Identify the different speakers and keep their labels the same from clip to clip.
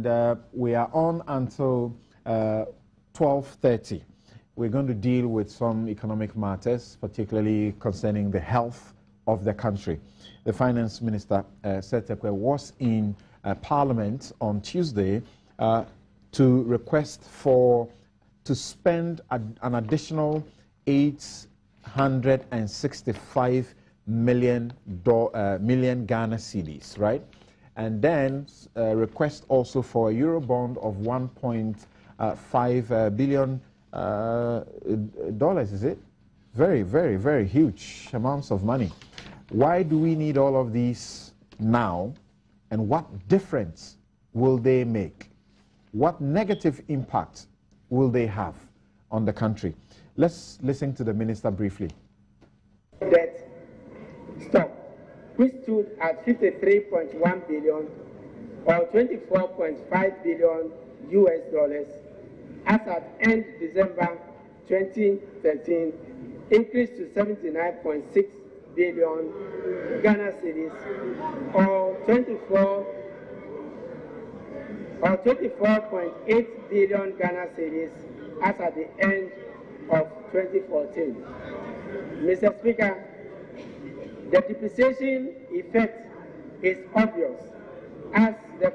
Speaker 1: and we are on until 12:30. We're going to deal with some economic matters, particularly concerning the health of the country. The Finance Minister, Seth Tekper, was in Parliament on Tuesday to request to spend an additional $865 million Ghana cedis, right? And then request also for a Eurobond of $1.5 billion, is it? Very, very, very huge amounts of money. Why do we need all of these now? And what difference will they make? What negative impact will they have on the country? Let's listen to the minister briefly.
Speaker 2: Debt stock, which stood at 53.1 billion or 24.5 billion US dollars as at end December 2013, increased to 79.6 billion Ghana cedis or 24.8 billion Ghana cedis as at the end of 2014. Mr. Speaker, the depreciation effect is obvious as the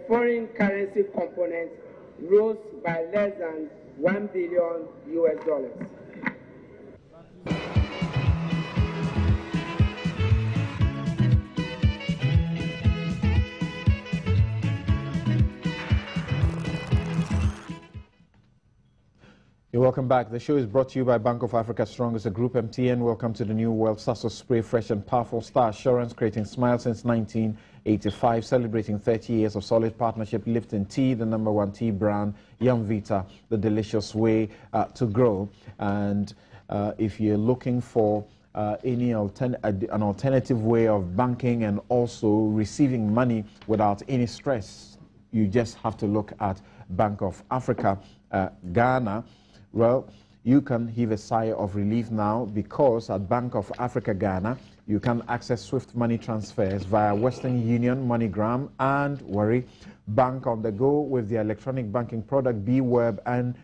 Speaker 2: foreign currency component rose by less than $1 billion US dollars.
Speaker 1: You're welcome back. The show is brought to you by Bank of Africa Strongest, a group MTN. Welcome to the new world. Sasso Spray, fresh and powerful Star Assurance, creating smiles since 1985, celebrating 30 years of solid partnership. Lipton Tea, the #1 tea brand. Yum Vita, the delicious way to grow. And if you're looking for an alternative way of banking and also receiving money without any stress, you just have to look at Bank of Africa Ghana. Well, you can heave a sigh of relief now because at Bank of Africa Ghana, you can access swift money transfers via Western Union, MoneyGram, and Worry. Bank on the go with the electronic banking product BWeb and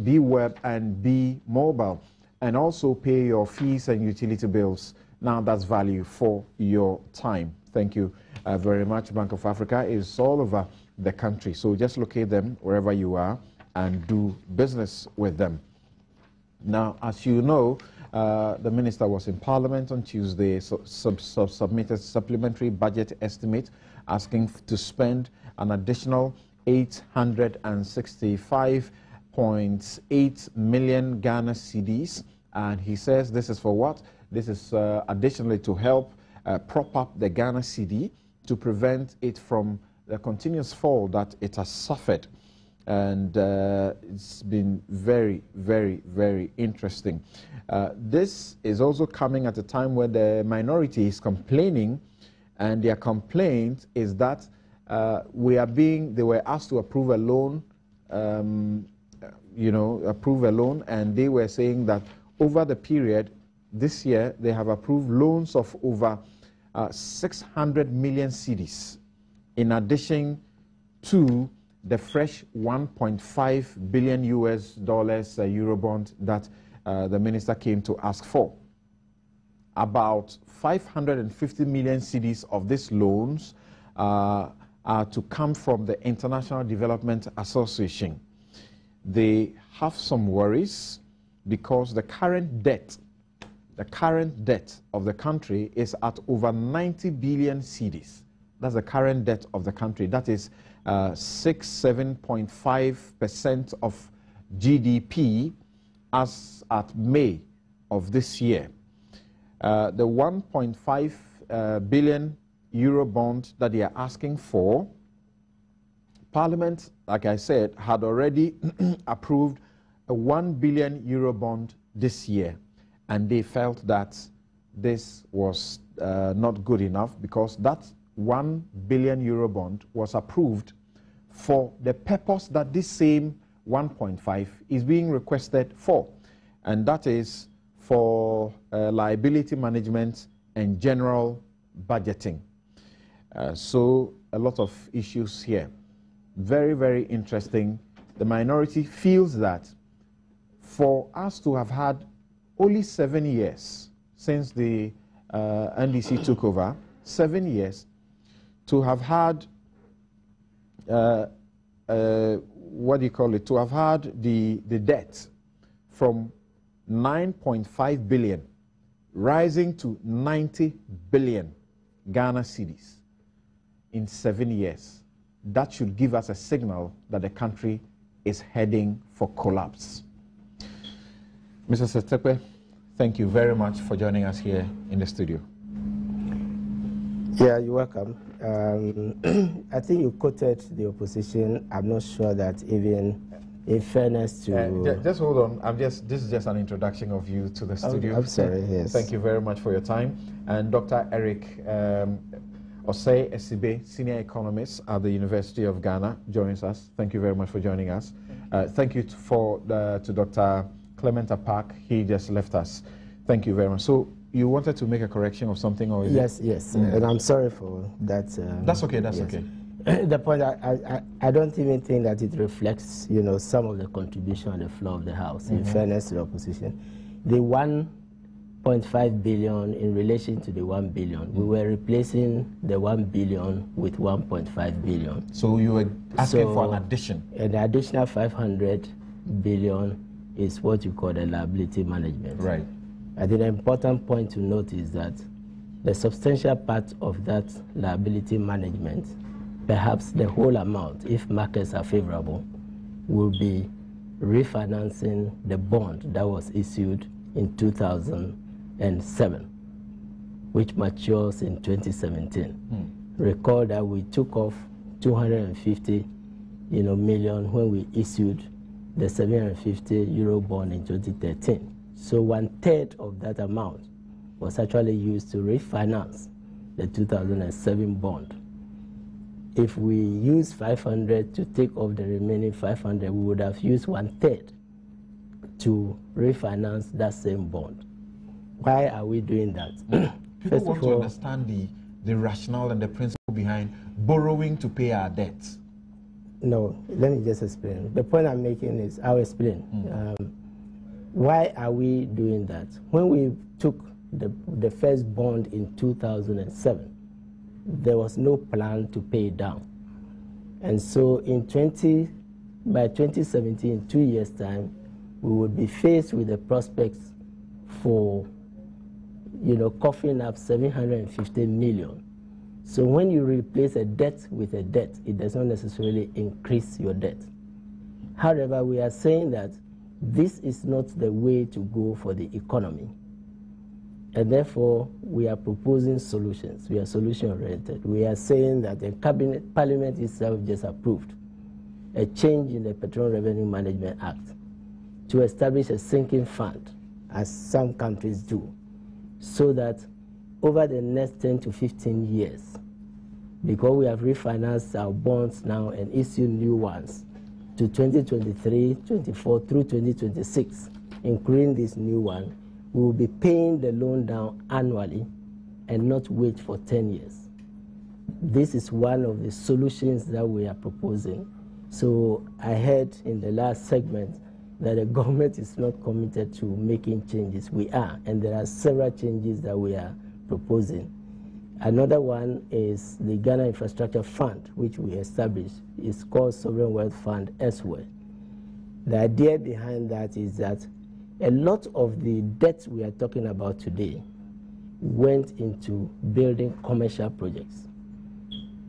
Speaker 1: BWeb and B Mobile, and also pay your fees and utility bills. Now that's value for your time. Thank you very much. Bank of Africa is all over the country, so just locate them wherever you are and do business with them. Now, as you know, the minister was in Parliament on Tuesday, submitted supplementary budget estimate asking to spend an additional 865.8 million Ghana cedis, and he says this is for what? This is additionally to help prop up the Ghana cedi to prevent it from the continuous fall that it has suffered. And it's been very, very, very interesting. This is also coming at a time when the minority is complaining, and their complaint is that they were asked to approve a loan, and they were saying that over the period this year, they have approved loans of over 600 million cedis, in addition to the fresh 1.5 billion US dollars Eurobond that the minister came to ask for. About 550 million cedis of these loans are to come from the International Development Association. They have some worries because the current debt of the country is at over 90 billion cedis. That's the current debt of the country. That is 7.5% of GDP as at May of this year. The 1.5 billion euro bond that they are asking for, Parliament, like I said, had already approved a 1 billion euro bond this year, and they felt that this was not good enough because that 1 billion euro bond was approved for the purpose that this same 1.5 is being requested for, and that is for liability management and general budgeting. So a lot of issues here. Very, very interesting. The minority feels that for us to have had only 7 years since the NDC took over, 7 years, to have had, what do you call it, to have had the debt from 9.5 billion rising to 90 billion Ghana cedis in 7 years. That should give us a signal that the country is heading for collapse. Mr. Seth Tekper, thank you very much for joining us here in the studio.
Speaker 3: Yeah, you're welcome. I think you quoted the opposition. I'm not sure that even in fairness to...
Speaker 1: just hold on. This is just an introduction of you to the studio.
Speaker 3: I'm sorry, yes.
Speaker 1: Thank you very much for your time. And Dr. Eric Osei Esibe, senior economist at the University of Ghana, joins us. Thank you very much for joining us. Thank you to Dr. Clement Park. He just left us. Thank you very much. So you wanted to make a correction of something, or
Speaker 3: yes, and I'm sorry for that.
Speaker 1: That's okay. That's okay.
Speaker 3: The point, I don't even think that it reflects, some of the contribution on the floor of the House. In fairness to the opposition, the 1.5 billion in relation to the 1 billion, we were replacing the 1 billion with 1.5 billion.
Speaker 1: So you were asking for an addition.
Speaker 3: And the additional 500 billion is what you call the liability management.
Speaker 1: Right.
Speaker 3: I think the important point to note is that the substantial part of that liability management, perhaps the whole amount, if markets are favorable, will be refinancing the bond that was issued in 2007, which matures in 2017. Recall that we took off 250 million when we issued the 750 euro bond in 2013. So 1/3 of that amount was actually used to refinance the 2007 bond. If we use 500 to take off the remaining 500, we would have used 1/3 to refinance that same bond. Why are we doing that?
Speaker 1: People want to understand the rationale and the principle behind borrowing to pay our debts.
Speaker 3: No, let me just explain. The point I'm making is, I'll explain. Why are we doing that? When we took the first bond in 2007, there was no plan to pay it down. And so by 2017, 2 years' time, we would be faced with the prospects for, coughing up 750 million. So when you replace a debt with a debt, it does not necessarily increase your debt. However, we are saying that this is not the way to go for the economy. And therefore, we are proposing solutions. We are solution-oriented. We are saying that the Parliament itself just approved a change in the Petroleum Revenue Management Act to establish a sinking fund, as some countries do, so that over the next 10 to 15 years, because we have refinanced our bonds now and issued new ones to 2023, 24 through 2026, including this new one, we will be paying the loan down annually and not wait for 10 years. This is one of the solutions that we are proposing. So I heard in the last segment that the government is not committed to making changes. We are, and there are several changes that we are proposing. Another one is the Ghana Infrastructure Fund, which we established. It's called Sovereign Wealth Fund elsewhere. The idea behind that is that a lot of the debts we are talking about today went into building commercial projects.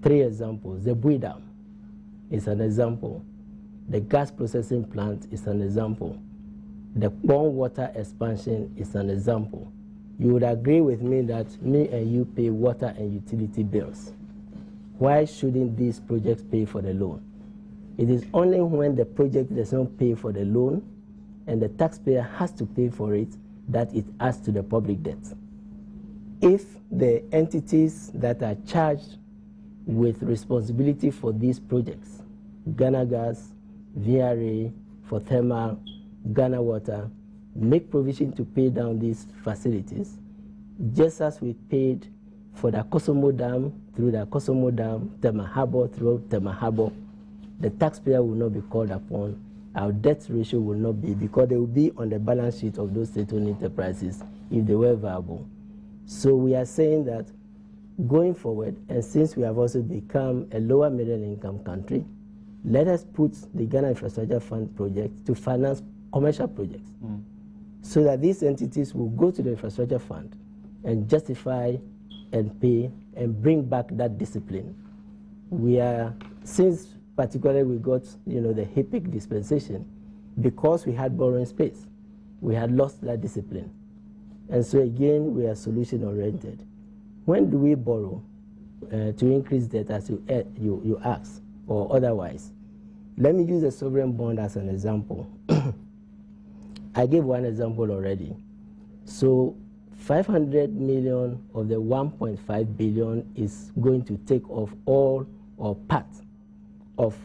Speaker 3: 3 examples. The Bui Dam is an example. The gas processing plant is an example. The Pond water expansion is an example. You would agree with me that me and you pay water and utility bills. Why shouldn't these projects pay for the loan? It is only when the project does not pay for the loan and the taxpayer has to pay for it that it adds to the public debt. If the entities that are charged with responsibility for these projects, Ghana Gas, VRA, for thermal, Ghana Water, make provision to pay down these facilities, just as we paid for the Kosomo Dam, through the Kosomo Dam, Tema Harbor, through Tema Harbor, the taxpayer will not be called upon. Our debt ratio will not be, because they will be on the balance sheet of those state-owned enterprises if they were viable. So we are saying that going forward, and since we have also become a lower middle income country, let us put the Ghana Infrastructure Fund project to finance commercial projects, so that these entities will go to the infrastructure fund and justify and pay and bring back that discipline. We are, since particularly we got, the HIPIC dispensation, because we had borrowing space, we had lost that discipline. And so again, we are solution oriented. When do we borrow to increase debt, as you ask, or otherwise? Let me use a sovereign bond as an example. I gave one example already. So 500 million of the 1.5 billion is going to take off all or part of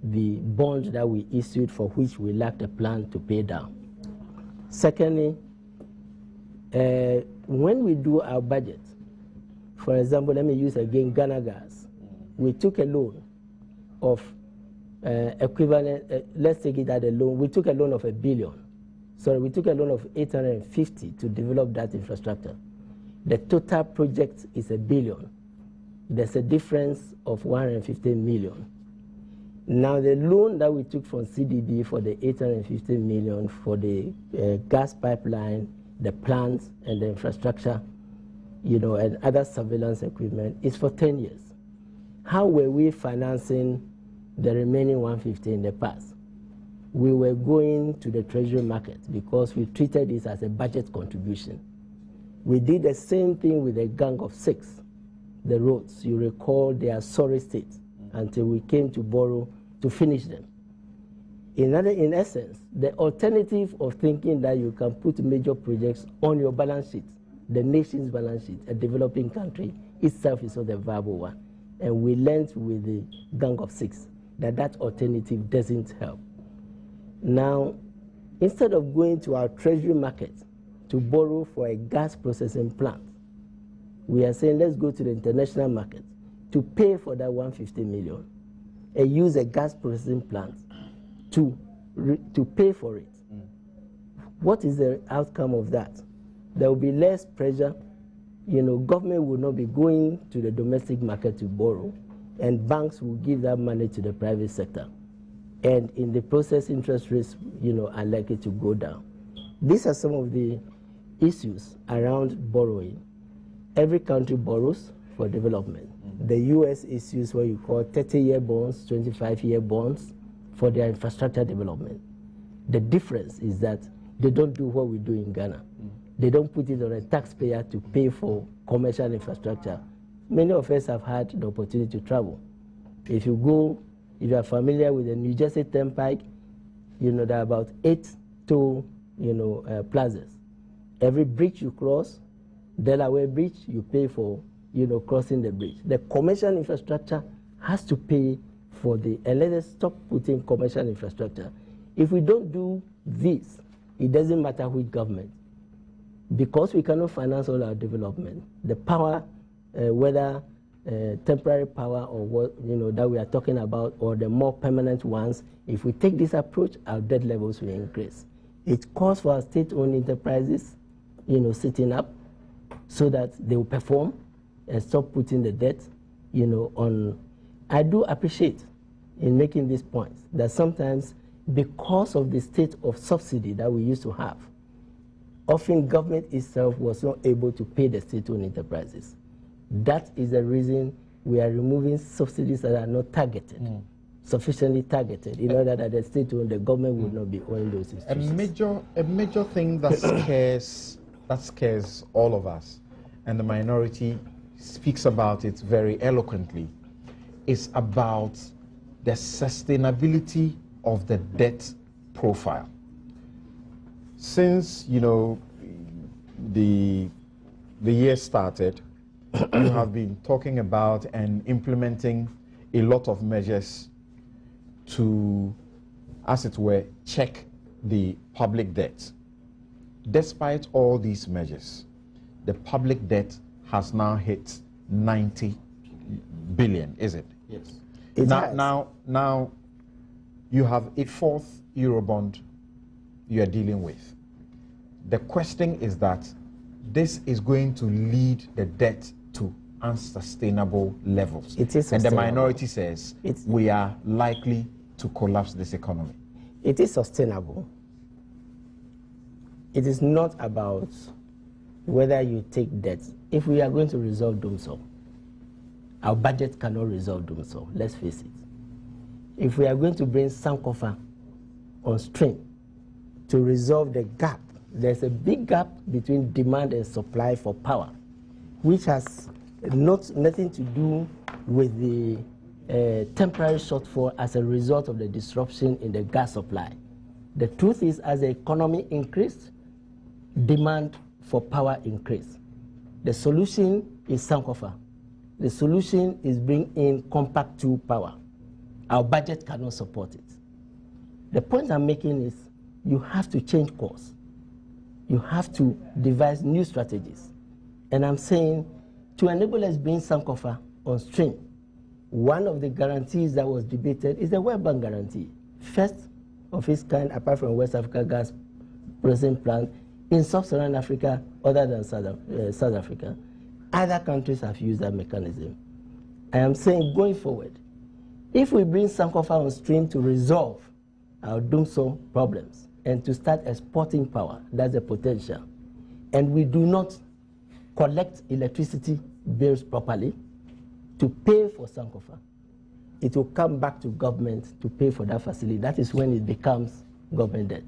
Speaker 3: the bond that we issued, for which we lacked a plan to pay down. Secondly, when we do our budget, for example, let me use again Ghana Gas. We took a loan of equivalent, let's take it at a loan, we took a loan of $1 billion. Sorry, we took a loan of 850 to develop that infrastructure. The total project is $1 billion. There's a difference of 150 million. Now the loan that we took from CDB for the 850 million for the gas pipeline, the plants and the infrastructure, and other surveillance equipment is for 10 years. How were we financing the remaining 150 in the past? We were going to the treasury market because we treated this as a budget contribution. We did the same thing with the Gang of Six, the roads. You recall they are sorry states until we came to borrow to finish them. In essence, the alternative of thinking that you can put major projects on your balance sheet, the nation's balance sheet, a developing country, itself is not a viable one. And we learned with the Gang of Six that that alternative doesn't help. Now, instead of going to our treasury market to borrow for a gas processing plant, we are saying let's go to the international market to pay for that 150 million and use a gas processing plant to pay for it. What is the outcome of that? There will be less pressure. Government will not be going to the domestic market to borrow, and banks will give that money to the private sector. And in the process, interest rates, are likely to go down. These are some of the issues around borrowing. Every country borrows for development. The U.S. issues what you call 30-year bonds, 25-year bonds for their infrastructure development. The difference is that they don't do what we do in Ghana. They don't put it on a taxpayer to pay for commercial infrastructure. Many of us have had the opportunity to travel. If you are familiar with the New Jersey Turnpike, there are about 8 toll, plazas. Every bridge you cross, Delaware Bridge, you pay for, crossing the bridge. The commercial infrastructure has to pay for and let us stop putting commercial infrastructure. If we don't do this, it doesn't matter which government. Because we cannot finance all our development, the power, whether temporary power or what that we are talking about, or the more permanent ones, if we take this approach, our debt levels will increase. It calls for our state-owned enterprises, sitting up so that they will perform and stop putting the debt, on. I do appreciate in making these points that sometimes because of the state of subsidy that we used to have, often government itself was not able to pay the state-owned enterprises. That is the reason we are removing subsidies that are not targeted, sufficiently targeted, in order that the state-owned, the government would not be owing those institutions.
Speaker 1: A major thing that scares all of us, and the minority speaks about it very eloquently, is about the sustainability of the debt profile. Since the year started, you have been talking about and implementing a lot of measures to, as it were, check the public debt. Despite all these measures, the public debt has now hit 90 billion, is it?
Speaker 4: Yes.
Speaker 1: Now, you have a fourth Eurobond you are dealing with. The question is that this is going to lead the debt to unsustainable levels.
Speaker 3: It is
Speaker 1: and the
Speaker 3: sustainable.
Speaker 1: minority says we are likely to collapse this economy.
Speaker 3: It is sustainable. It is not about whether you take debt. If we are going to resolve DUMSO, our budget cannot resolve DUMSO, let's face it. If we are going to bring Sankofa on stream to resolve the gap, there's a big gap between demand and supply for power, which has nothing to do with the temporary shortfall as a result of the disruption in the gas supply. The truth is, as the economy increased, demand for power increased. The solution is Sankofa. The solution is bring in compact 2 power. Our budget cannot support it. The point I'm making is you have to change course. You have to devise new strategies. And I'm saying to enable us bring Sankofa on stream, one of the guarantees that was debated is the World Bank guarantee. First of its kind, apart from West Africa gas processing plant, in sub-Saharan Africa, other than South Africa, other countries have used that mechanism. I am saying going forward, if we bring Sankofa on stream to resolve our DUMSO problems and to start exporting power, that's the potential, and we do not collect electricity bills properly to pay for Sankofa, it will come back to government to pay for that facility. That is when it becomes government debt.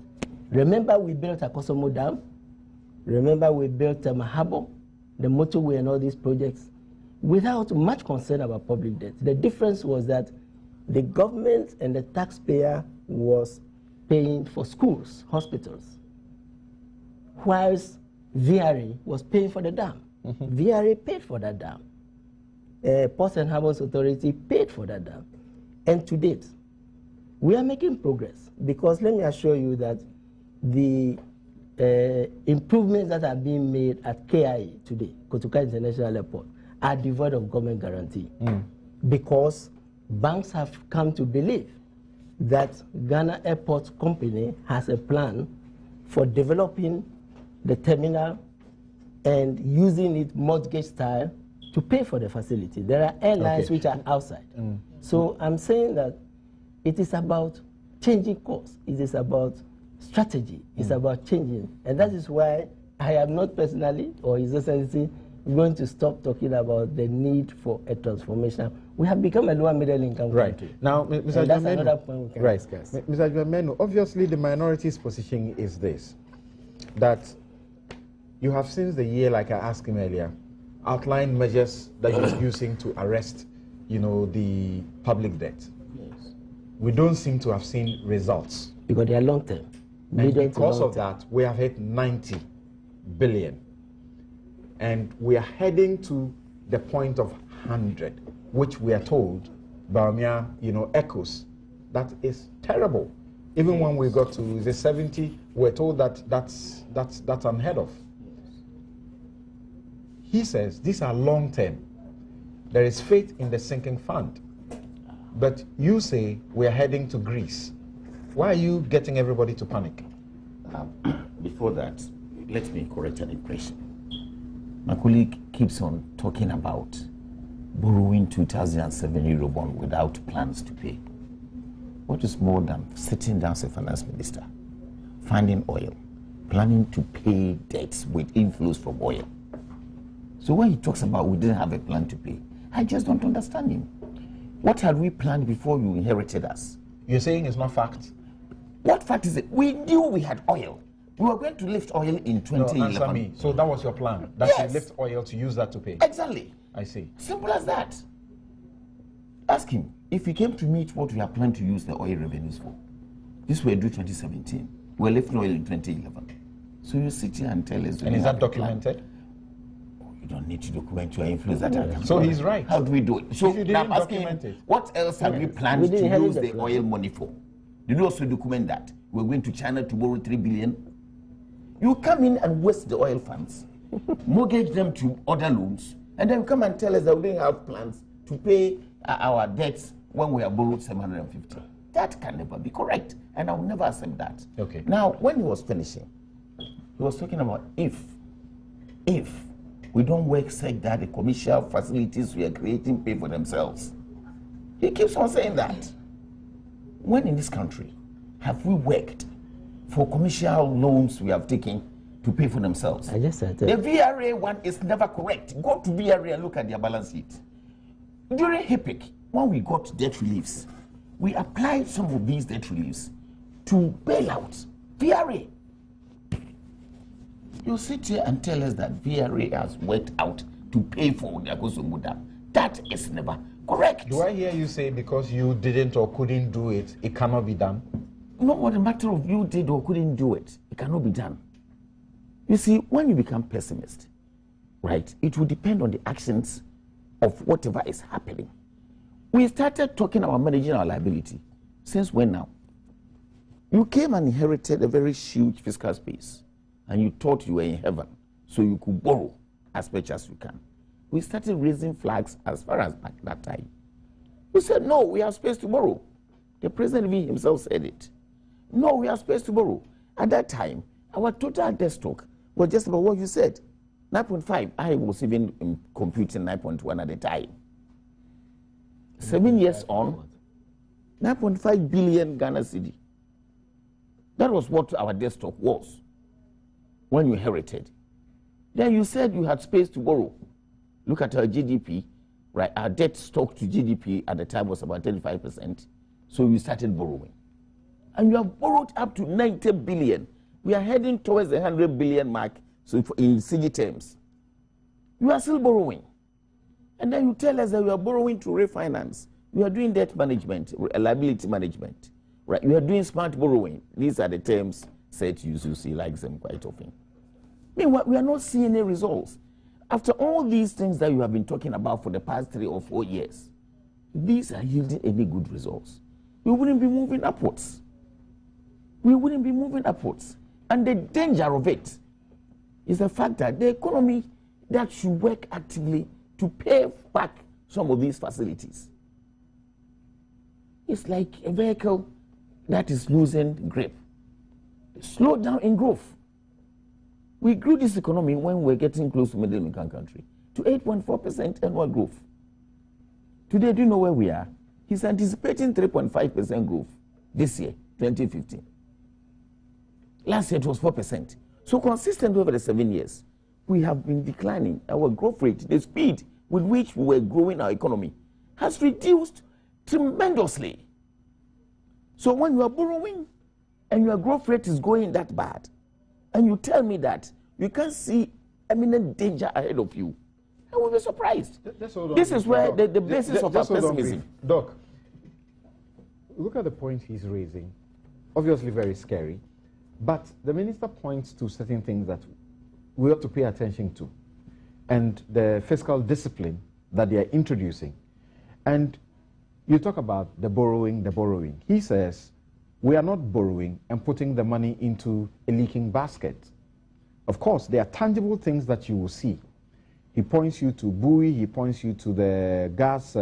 Speaker 3: Remember, we built Akosomo Dam. Remember, we built Mahabo, the motorway and all these projects without much concern about public debt. The difference was that the government and the taxpayer was paying for schools, hospitals, whilst VRA was paying for the dam. VRA paid for that dam. Ports and Harbours Authority paid for that dam. And to date, we are making progress, because let me assure you that the improvements that are being made at KIA today, Kotoka International Airport, are devoid of government guarantee, because banks have come to believe that Ghana Airport Company has a plan for developing the terminal and using it mortgage style to pay for the facility. There are airlines which are outside. So I'm saying that it is about changing course. It is about strategy. It's about changing. And that is why I am not personally, or His Excellency, going to stop talking about the need for a transformation. We have become a lower middle income country.
Speaker 1: Now, Mr.
Speaker 3: That's another point we can discuss.
Speaker 1: Mr. Emmanuel, obviously the minority's position is this, that you have since the year, like I asked him earlier, outlined measures that you're using to arrest, the public debt.
Speaker 4: Yes.
Speaker 1: We don't seem to have seen results.
Speaker 3: Because they are long term.
Speaker 1: And because of that, we have hit 90 billion. And we are heading to the point of 100, which we are told, Baumia, echoes. That is terrible. Even when we got to the 70, we're told that that's unheard of. He says these are long term. There is faith in the sinking fund. But you say we are heading to Greece. Why are you getting everybody to panic?
Speaker 4: Before that, let me correct an impression. My colleague keeps on talking about borrowing 2007 Eurobond without plans to pay. What is more than sitting down as a finance minister, finding oil, planning to pay debts with inflows from oil? So when he talks about we didn't have a plan to pay, I just don't understand him. What had we planned before you inherited us?
Speaker 1: You're saying it's not fact?
Speaker 4: What fact is it? We knew we had oil. We were going to lift oil in 2011.
Speaker 1: No, answer me. So that was your plan? That
Speaker 4: yes.
Speaker 1: you lift oil to use that to pay?
Speaker 4: Exactly.
Speaker 1: I see.
Speaker 4: Simple as that. Ask him, if he came to meet what we are planning to use the oil revenues for, this were due 2017. We're lifting oil in 2011. So you sit here and tell us.
Speaker 1: And is that documented?
Speaker 4: You don't need to document your influence that are
Speaker 1: So he's right.
Speaker 4: How do we do it? So
Speaker 1: if you didn't
Speaker 4: I'm asking
Speaker 1: document it,
Speaker 4: what else have we planned to use the oil money for? Did you also document that? We're going to China to borrow 3 billion. You come in and waste the oil funds, mortgage them to other loans, And then come and tell us that we didn't have plans to pay our debts when we have borrowed 750. That can never be correct, and I will never accept that.
Speaker 1: Okay.
Speaker 4: Now, when he was finishing, he was talking about if we don't work such that the commercial facilities we are creating pay for themselves. He keeps on saying that. When in this country have we worked for commercial loans we have taken to pay for themselves?
Speaker 3: I just said
Speaker 4: the VRA one is never correct. Go to VRA and look at their balance sheet. During HIPIC, when we got debt reliefs, we applied some of these debt reliefs to bail out VRA. You sit here and tell us that VRA has worked out to pay for the Akosombo Dam. That is never correct.
Speaker 1: Do I hear you say because you didn't or couldn't do it, it cannot be done?
Speaker 4: Not what a matter of you did or couldn't do it. It cannot be done. You see, when you become pessimist, right, it will depend on the actions of whatever is happening. We started talking about managing our liability. Since when now? You came and inherited a very huge fiscal space, and you thought you were in heaven, so you could borrow as much as you can. We started raising flags as far as back that time. We said, no, we have space to borrow. The president himself said it. No, we have space to borrow. At that time, our total debt stock was just about what you said. 9.5. I was even computing 9.1 at the time. 7 years on, 9.5 billion Ghana cedi. That was what our debt stock was when you inherited. Then you said you had space to borrow. Look at our GDP, right? Our debt stock to GDP at the time was about 35%. So you started borrowing. And you have borrowed up to 90 billion. We are heading towards the 100 billion mark, so in CG terms. You are still borrowing. And then you tell us that we are borrowing to refinance. We are doing debt management, liability management. Right? You are doing smart borrowing. These are the terms Seth uses. He likes them quite often. Meanwhile, we are not seeing any results. After all these things that you have been talking about for the past 3 or 4 years, these are yielding any good results. We wouldn't be moving upwards. We wouldn't be moving upwards. And the danger of it is the fact that the economy that should work actively to pay back some of these facilities, it's like a vehicle that is losing grip. Slow down in growth. We grew this economy when we're getting close to middle income country to 8.4% annual growth. Today, do you know where we are? He's anticipating 3.5% growth this year, 2015. Last year it was 4%. So consistent over the 7 years, we have been declining. Our growth rate, the speed with which we were growing our economy, has reduced tremendously. So when you are borrowing and your growth rate is going that bad, and you tell me that you can't see imminent danger ahead of you, I will be surprised. This is where the basis of our pessimism.
Speaker 1: Doc, look at the point he's raising. Obviously very scary, but the minister points to certain things that we ought to pay attention to, and the fiscal discipline that they are introducing. And you talk about the borrowing. He says, we are not borrowing and putting the money into a leaking basket. Of course, there are tangible things that you will see. He points you to buoy, he points you to the gas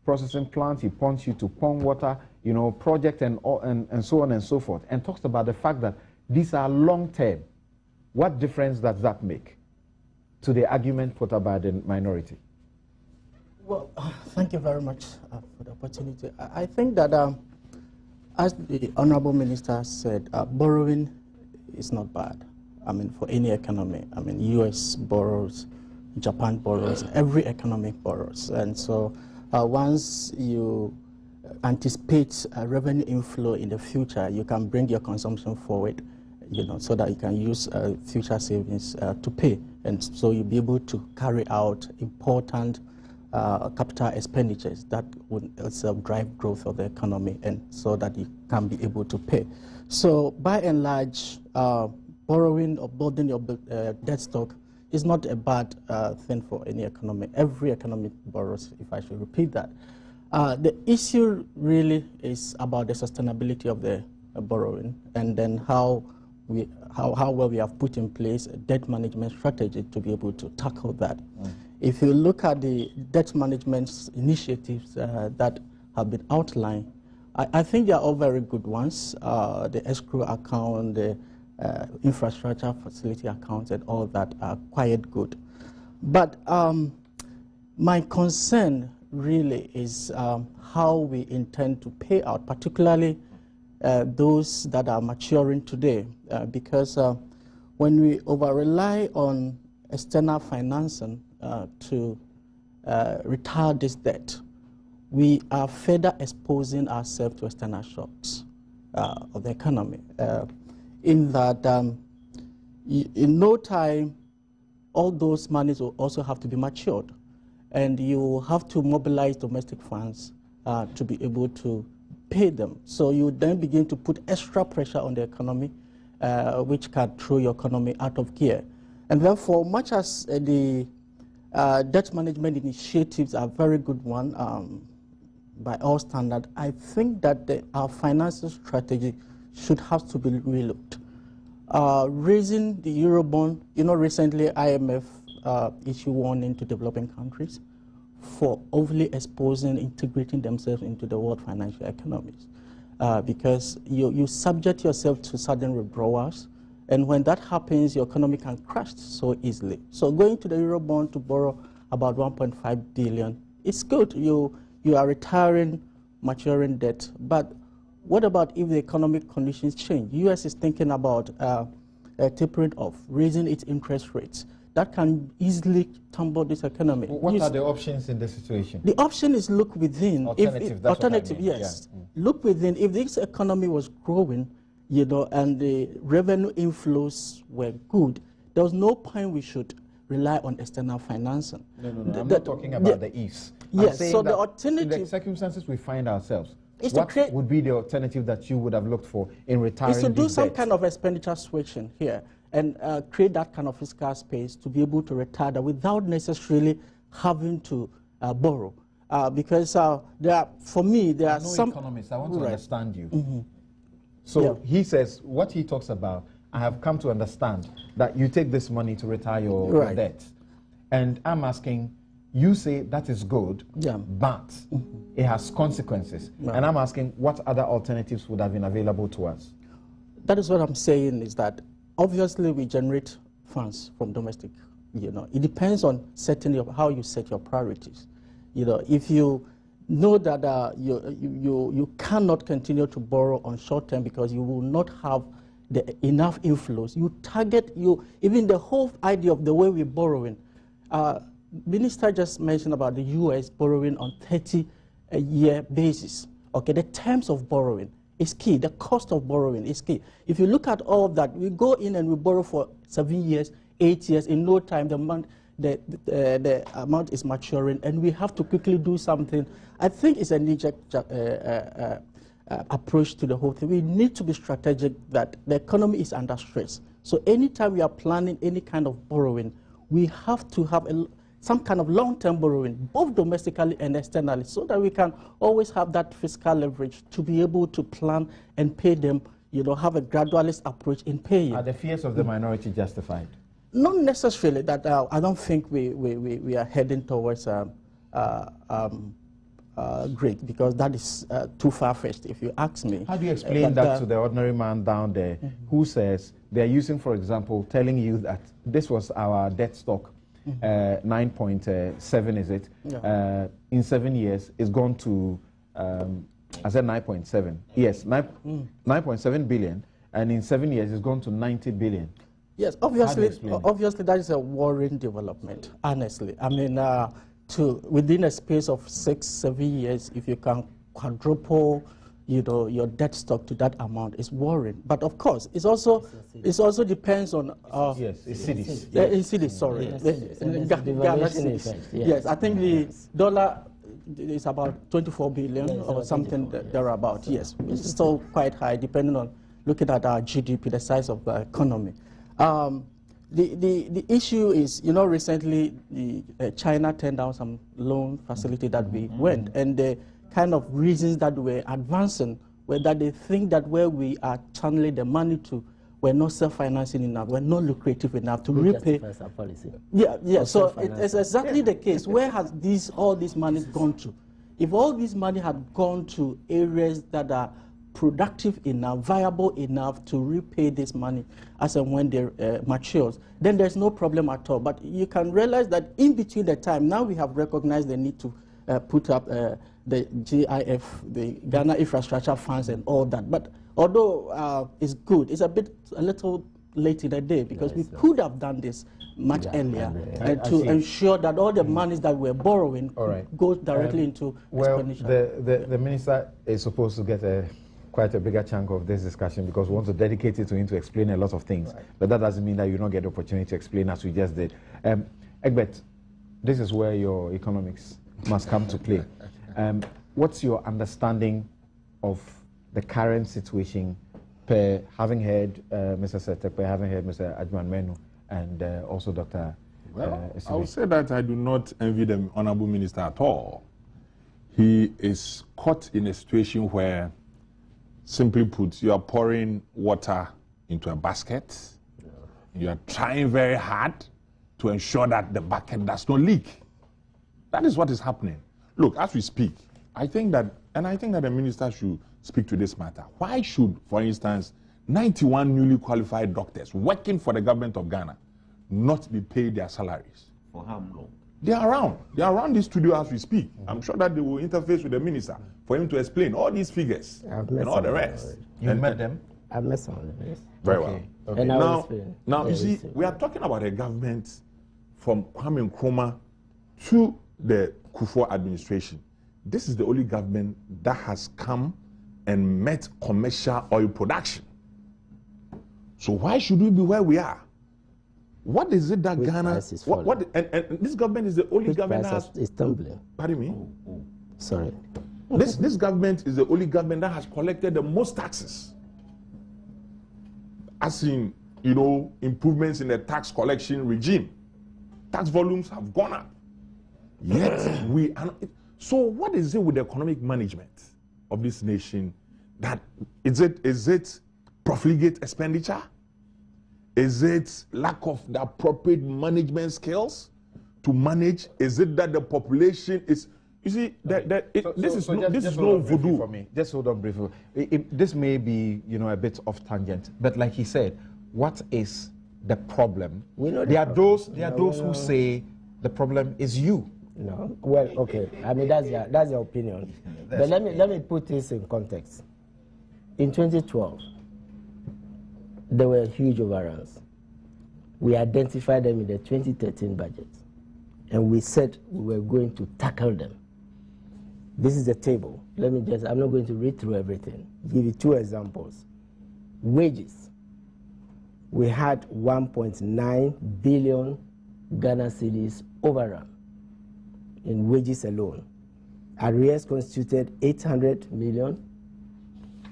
Speaker 1: processing plant, he points you to pond water, project and so on and so forth, and talks about the fact that these are long-term. What difference does that make to the argument put up by the minority?
Speaker 5: Well, thank you very much for the opportunity. I think that, as the Honorable Minister said, borrowing is not bad. I mean, for any economy. I mean, US borrows, Japan borrows, every economy borrows. And so once you anticipate a revenue inflow in the future, you can bring your consumption forward, so that you can use future savings to pay. And so you'll be able to carry out important capital expenditures that would also drive growth of the economy, and so that you can be able to pay. So by and large, borrowing or building your debt stock is not a bad thing for any economy. Every economy borrows, if I should repeat that. The issue really is about the sustainability of the borrowing, and then how well we have put in place a debt management strategy to be able to tackle that. if you look at the debt management initiatives that have been outlined, I think they are all very good ones. The escrow account, the infrastructure facility accounts, and all that are quite good. But my concern really is how we intend to pay out, particularly those that are maturing today, because when we over-rely on external financing to retire this debt, we are further exposing ourselves to external shocks of the economy. In that, in no time, all those monies will also have to be matured, and you have to mobilize domestic funds to be able to pay them. So you then begin to put extra pressure on the economy, which can throw your economy out of gear. And therefore, much as the debt management initiatives are a very good one, by all standards, I think that our financial strategy should have to be relooked. Raising the Eurobond, recently IMF issued warning to developing countries for overly exposing, integrating themselves into the world financial economies, because you subject yourself to sudden withdrawals, and when that happens, your economy can crash so easily. So going to the Eurobond to borrow about 1.5 billion is good. You are retiring maturing debt, but what about if the economic conditions change? The U.S. is thinking about tapering off, raising its interest rates. That can easily tumble this economy.
Speaker 1: What are the options in this situation?
Speaker 5: The option is look within.
Speaker 1: Alternative,
Speaker 5: alternative, yes. Yeah. Look within. If this economy was growing, and the revenue inflows were good, there was no point we should rely on external financing.
Speaker 1: No. I'm not talking about the ease.
Speaker 5: Yes, so the alternative...
Speaker 1: In the circumstances we find ourselves, what would be the alternative that you would have looked for in retiring
Speaker 5: is to do some
Speaker 1: debt?
Speaker 5: kind of expenditure switching here and create that kind of fiscal space to be able to retire that without necessarily having to borrow. Because for me, there are some...
Speaker 1: economists, I want to understand you. Mm-hmm. So he says, what he talks about, I have come to understand that you take this money to retire your debt. And I'm asking, you say that is good, but it has consequences. And I'm asking, what other alternatives would have been available to us?
Speaker 5: That is what I'm saying, is that obviously we generate funds from domestic. It depends on how you set your priorities. If you know that you cannot continue to borrow on short term because you will not have enough inflows, you target, even the whole idea of the way we're borrowing. Minister just mentioned about the U.S. borrowing on 30-year basis. Okay, the terms of borrowing is key. The cost of borrowing is key. If you look at all of that, we go in and we borrow for 7 years, 8 years. In no time, the amount is maturing, and we have to quickly do something. I think it's a knee-jerk approach to the whole thing. We need to be strategic that the economy is under stress. So anytime we are planning any kind of borrowing, we have to have some kind of long-term borrowing, both domestically and externally, so that we can always have that fiscal leverage to be able to plan and pay them, have a gradualist approach in paying.
Speaker 1: Are the fears of the minority justified?
Speaker 5: Not necessarily. That I don't think we are heading towards great, because that is too far-fetched, if you ask me.
Speaker 1: How do you explain that to the ordinary man down there who says they're using, for example, telling you that this was our debt stock, 9.7 is it? Yeah. In 7 years, it's gone to, I said 9.7. Yes, 9.7 billion, and in 7 years, it's gone to 90 billion.
Speaker 5: Yes, obviously that is a worrying development, honestly. I mean, within a space of 6-7 years, if you can quadruple, your debt stock to that amount, is worrying. But of course, it also depends on
Speaker 1: yes, it's cities.
Speaker 5: In cities, sorry. Yes. Yes, I think the dollar is about 24 billion or something thereabout. Yes, it's still quite high, depending on looking at our GDP, the size of the economy. The issue is, recently China turned down some loan facility that we went, and the kind of reasons that we're advancing were that they think that where we are channeling the money to were not self-financing enough, were not lucrative enough to repay.
Speaker 3: Our policy.
Speaker 5: Yeah. So it's exactly the case. Where has all this money gone to? If all this money had gone to areas that are productive enough, viable enough to repay this money as and when they matures, then there's no problem at all. But you can realize that in between the time, now we have recognized the need to put up the GIF, the Ghana Infrastructure Funds and all that. But although it's good, it's a little late in the day, because we could have done this much earlier to ensure that all the monies that we're borrowing goes directly into expenditure.
Speaker 1: The minister is supposed to get quite a bigger chunk of this discussion, because we want to dedicate it to him to explain a lot of things. But that doesn't mean that you don't get the opportunity to explain as we just did. Egbert, this is where your economics must come to play. What's your understanding of the current situation, having heard Mr. Seth Tekper, having heard Mr. Emmanuel, and also Dr.
Speaker 6: I would say that I do not envy the Honorable Minister at all. He is caught in a situation where, simply put, you are pouring water into a basket. You are trying very hard to ensure that the bucket does not leak. That is what is happening. Look, as we speak, I think that the minister should speak to this matter. Why should, for instance, 91 newly qualified doctors working for the government of Ghana not be paid their salaries?
Speaker 4: For how long?
Speaker 6: They are around. They are around this studio as we speak. I'm sure that they will interface with the minister for him to explain all these figures and all the rest.
Speaker 1: You met them?
Speaker 3: I've met some of them, yes.
Speaker 6: Very well.
Speaker 3: Okay.
Speaker 6: Now you see, we are talking about a government from Kwame Nkrumah to the Kufuor administration. This is the only government that has come and met commercial oil production. So why should we be where we are? What is it that Ghana... And this government is the only government that has...
Speaker 3: is tumbling.
Speaker 6: Pardon me?
Speaker 3: Sorry.
Speaker 6: This government is the only government that has collected the most taxes. As in, improvements in the tax collection regime. Tax volumes have gone up. Yet we are not... So what is it with the economic management of this nation? That is it profligate expenditure? Is it lack of the appropriate management skills to manage? Is it that the population is... You see, this is no voodoo.
Speaker 1: For me. Just hold on briefly. This may be, a bit off tangent, but like he said, what is the problem? There are those who say the problem is you.
Speaker 3: No. Well, okay. I mean, that's your opinion. But let me put this in context. In 2012, there were huge overruns. We identified them in the 2013 budget, and we said we were going to tackle them. This is the table. I'm not going to read through everything. Give you two examples. Wages. We had 1.9 billion Ghana cedis overrun in wages alone. Arrears constituted 800 million.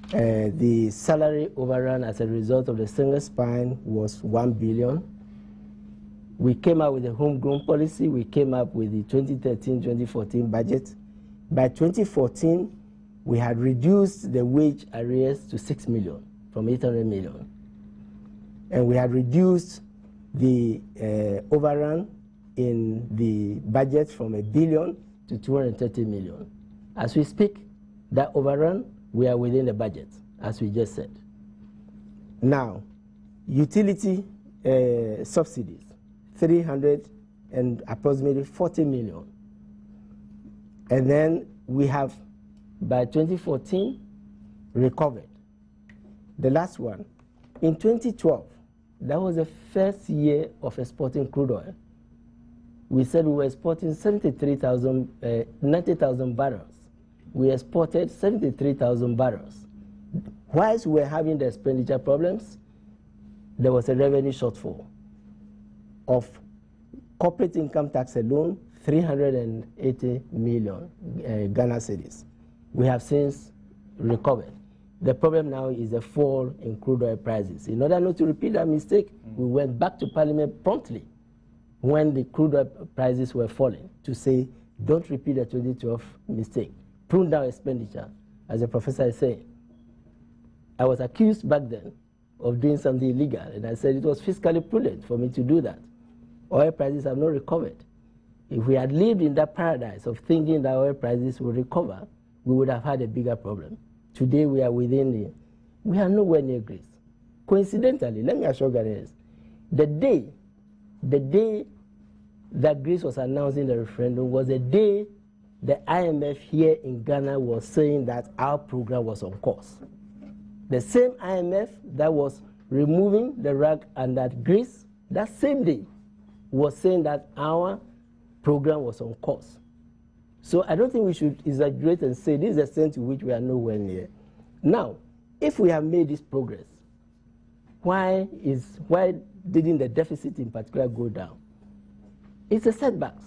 Speaker 3: The salary overrun as a result of the single spine was 1 billion. We came up with a homegrown policy. We came up with the 2013-2014 budget. By 2014, we had reduced the wage arrears to 6 million from 800 million. And we had reduced the overrun in the budget from 1 billion to 230 million. As we speak, that overrun, we are within the budget, as we just said. Now, utility subsidies, 300 and approximately 40 million. And then we have, by 2014, recovered. The last one, in 2012, that was the first year of exporting crude oil. We said we were exporting 90,000 barrels. We exported 73,000 barrels. Whilst we were having the expenditure problems, there was a revenue shortfall of corporate income tax alone, 380 million Ghana cedis. We have since recovered. The problem now is a fall in crude oil prices. In order not to repeat that mistake, we went back to Parliament promptly when the crude oil prices were falling to say, don't repeat the 2012 mistake. Prune down expenditure, as the professor is saying. I was accused back then of doing something illegal. And I said it was fiscally prudent for me to do that. Oil prices have not recovered. If we had lived in that paradise of thinking that oil prices would recover, we would have had a bigger problem. Today we are we are nowhere near Greece. Coincidentally, let me assure Ghanaians, the day that Greece was announcing the referendum was the day the IMF here in Ghana was saying that our program was on course. The same IMF that was removing the rug under Greece, that same day was saying that our program was on course. So I don't think we should exaggerate and say this is the extent to which we are nowhere near. Now, if we have made this progress, why didn't the deficit in particular go down? It's a setbacks.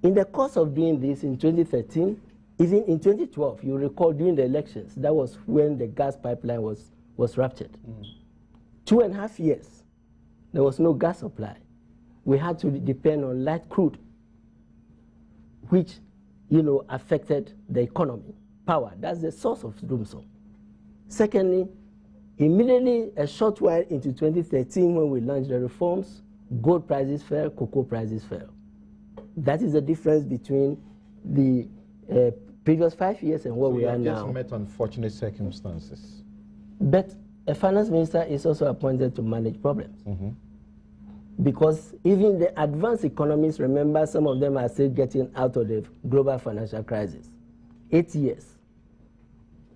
Speaker 3: In the course of doing this in 2013, even in 2012, you recall during the elections, that was when the gas pipeline was ruptured. 2.5 years, there was no gas supply. We had to depend on light crude, which, affected the economy. Power, that's the source of doomsday. Secondly, immediately a short while into 2013, when we launched the reforms, gold prices fell, cocoa prices fell. That is the difference between the previous 5 years and what we are now.
Speaker 1: So you just met unfortunate circumstances.
Speaker 3: But a finance minister is also appointed to manage problems. Because even the advanced economies, remember, some of them are still getting out of the global financial crisis. 8 years.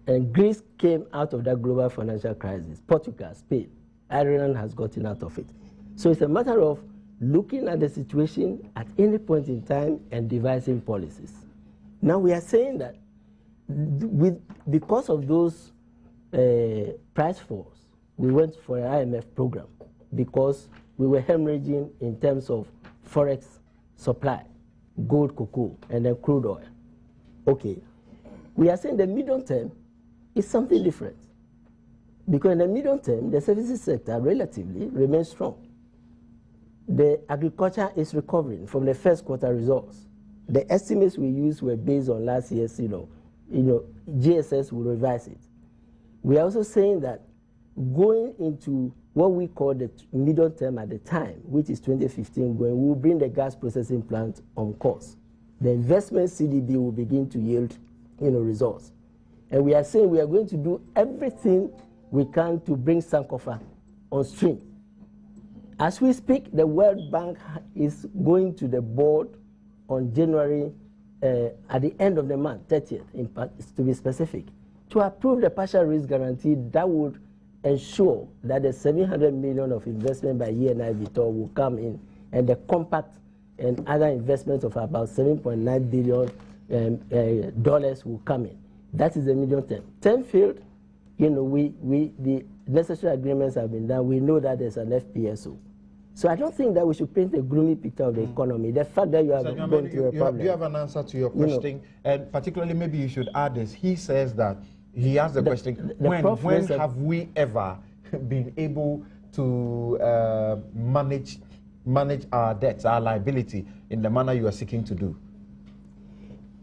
Speaker 3: And Greece came out of that global financial crisis. Portugal, Spain, Ireland has gotten out of it. So it's a matter of looking at the situation at any point in time and devising policies. Now we are saying that because of those price falls, we went for an IMF program because we were hemorrhaging in terms of forex supply, gold, cocoa, and then crude oil. Okay, we are saying the medium term is something different. Because in the medium term, the services sector relatively remains strong. The agriculture is recovering from the first quarter results. The estimates we used were based on last year's, GSS will revise it. We are also saying that going into what we call the medium term at the time, which is 2015, we will bring the gas processing plant on course. The investment CDB will begin to yield, results. And we are saying we are going to do everything we can to bring Sankofa on stream. As we speak, the World Bank is going to the board on January, at the end of the month, 30th, to be specific, to approve the partial risk guarantee that would ensure that the 700 million of investment by E&I Vitor will come in, and the compact and other investments of about $7.9 billion dollars will come in. That is the medium term. 10 field, the necessary agreements have been done. We know that there's an FPSO. So I don't think that we should paint a gloomy picture of the economy. The fact that you have gone through a problem.
Speaker 1: Do you have an answer to your question? And particularly, maybe you should add this. He says that, he asked the question, when have we ever been able to manage our debts, our liability, in the manner you are seeking to do?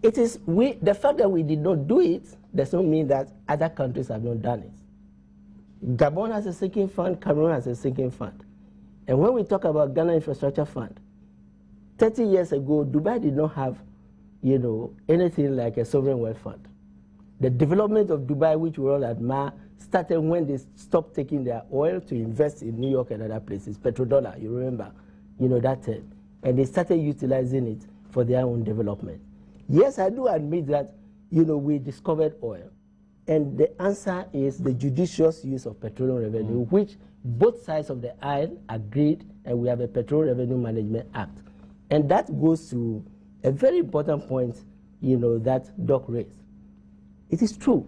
Speaker 3: It is the fact that we did not do it does not mean that other countries have not done it. Gabon has a sinking fund, Cameroon has a sinking fund. And when we talk about Ghana Infrastructure Fund, 30 years ago, Dubai did not have, anything like a sovereign wealth fund. The development of Dubai, which we all admire, started when they stopped taking their oil to invest in New York and other places. Petrodollar, you remember, that term. And they started utilizing it for their own development. Yes, I do admit that, we discovered oil. And the answer is the judicious use of petroleum revenue, which both sides of the aisle agreed, and we have a Petroleum Revenue Management Act. And that goes to a very important point, that Doc raised. It is true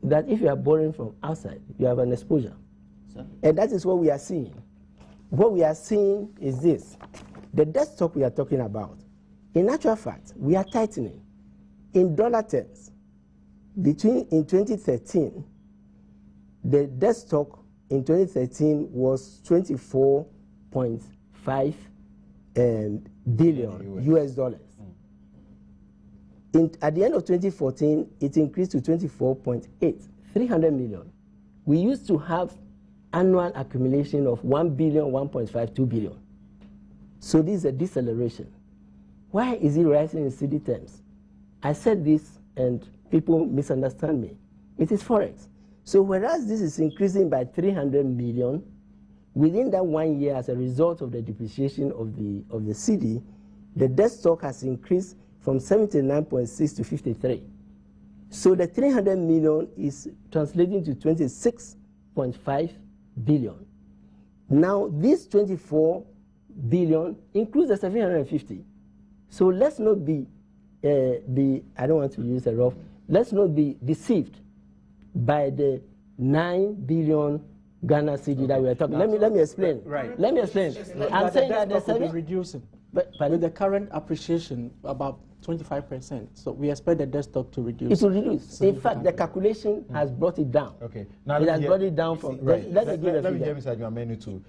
Speaker 3: that if you are borrowing from outside, you have an exposure. And that is what we are seeing. What we are seeing is this. The debt stock we are talking about, in actual fact, we are tightening. In dollar terms, in 2013, the debt stock in 2013 was 24.5 billion US dollars. At the end of 2014, it increased to 24.8, 300 million. We used to have annual accumulation of 1 billion, 1.52 billion. So this is a deceleration. Why is it rising in CD terms? I said this and people misunderstand me. It is Forex. So whereas this is increasing by 300 million, within that 1 year as a result of the depreciation of the CD, the debt stock has increased from 79.6 to 53. So the 300 million is translating to 26.5 billion. Now this 24 billion includes the 750. So let's not be, I don't want to use a rough, let's not be deceived by the 9 billion Ghana CD that we are talking. Let me explain.
Speaker 1: Right.
Speaker 3: Let me explain. I'm saying that the
Speaker 5: will be reducing.
Speaker 3: But
Speaker 5: With the current appreciation, about 25%. So we expect the debt stock to reduce.
Speaker 3: it will reduce. In fact, the calculation has brought it down.
Speaker 1: Okay.
Speaker 3: It has brought it down from.
Speaker 1: Right.
Speaker 3: Let me give a
Speaker 1: Let me
Speaker 3: figure.
Speaker 1: hear Mr. Emmanuel too.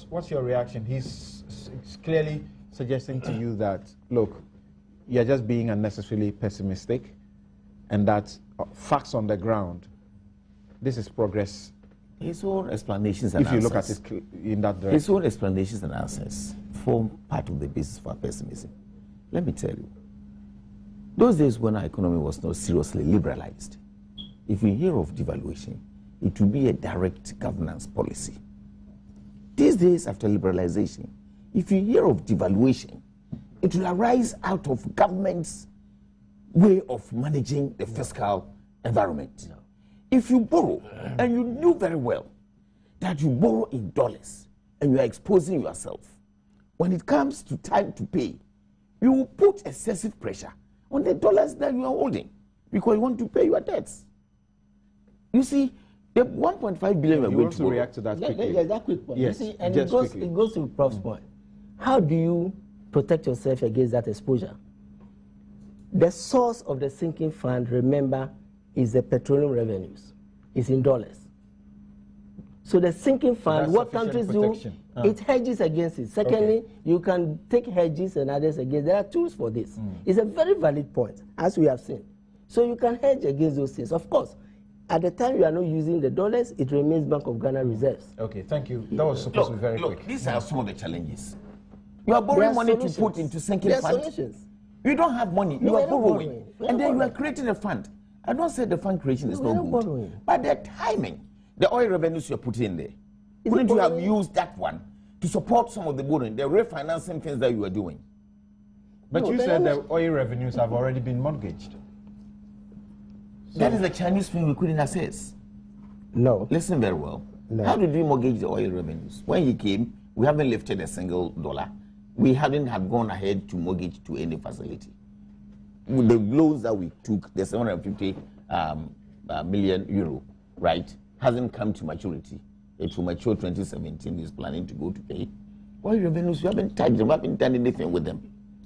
Speaker 1: What's your reaction? He's clearly suggesting to you that, look, you're just being unnecessarily pessimistic, and that facts on the ground, this is progress.
Speaker 4: His own explanations and
Speaker 1: If you
Speaker 4: answers,
Speaker 1: look at it in that direction.
Speaker 4: his own explanations and answers form part of the basis for pessimism. Let me tell you, those days when our economy was not seriously liberalized, if we hear of devaluation, it will be a direct governance policy. These days after liberalization, if you hear of devaluation, it will arise out of government's way of managing the fiscal environment.
Speaker 3: No.
Speaker 4: If you borrow, and you knew very well that you borrow in dollars and you are exposing yourself, when it comes to time to pay, you will put excessive pressure on the dollars that you are holding because you want to pay your debts. You see, the 1.5 billion we're
Speaker 1: You
Speaker 4: going
Speaker 1: want
Speaker 4: to
Speaker 1: to
Speaker 4: borrow.
Speaker 1: react to that quickly?
Speaker 3: Yes, that quick point.
Speaker 1: Yes,
Speaker 3: You see, and
Speaker 1: just quickly.
Speaker 3: it goes to Prof's point. How do you protect yourself against that exposure? The source of the sinking fund, remember, is the petroleum revenues. It's in dollars. So the sinking fund,
Speaker 1: that's
Speaker 3: what
Speaker 1: sufficient
Speaker 3: countries
Speaker 1: protection.
Speaker 3: do, it hedges against it. Secondly,
Speaker 1: Okay.
Speaker 3: you can take hedges and others against. There are tools for this. It's a very valid point, as we have seen. So you can hedge against those things. Of course, at the time you are not using the dollars, it remains Bank of Ghana reserves.
Speaker 1: Okay, thank you. That was supposed to be very quick.
Speaker 4: These are some of the challenges. You are
Speaker 3: There
Speaker 4: borrowing
Speaker 3: are
Speaker 4: money to
Speaker 3: solutions.
Speaker 4: put into sinking
Speaker 3: There are
Speaker 4: fund.
Speaker 3: solutions.
Speaker 4: You don't have money.
Speaker 3: No,
Speaker 4: You
Speaker 3: we're
Speaker 4: are
Speaker 3: not
Speaker 4: borrowing.
Speaker 3: borrowing. We're
Speaker 4: And
Speaker 3: not
Speaker 4: then you are
Speaker 3: borrowing.
Speaker 4: creating a fund. I don't say the fund creation is
Speaker 3: No, we're
Speaker 4: not
Speaker 3: not
Speaker 4: good.
Speaker 3: borrowing.
Speaker 4: But the timing, the oil revenues you're putting in there, couldn't you have
Speaker 3: borrowing?
Speaker 4: used that one to support some of the borrowing, the refinancing things that you are doing?
Speaker 1: But
Speaker 3: No,
Speaker 1: you
Speaker 3: but
Speaker 1: said
Speaker 3: I'm
Speaker 1: the oil revenues have already been mortgaged.
Speaker 4: That is the Chinese thing we couldn't access.
Speaker 3: No.
Speaker 4: Listen very well.
Speaker 3: No.
Speaker 4: How did we mortgage the oil revenues? When he came, we haven't lifted a single dollar. We hadn't had gone ahead to mortgage to any facility. With the loans that we took, the 750 million euro, right, hasn't come to maturity. It will mature 2017. He's planning to go to pay. Oil revenues, we haven't touched them, we haven't done anything with them.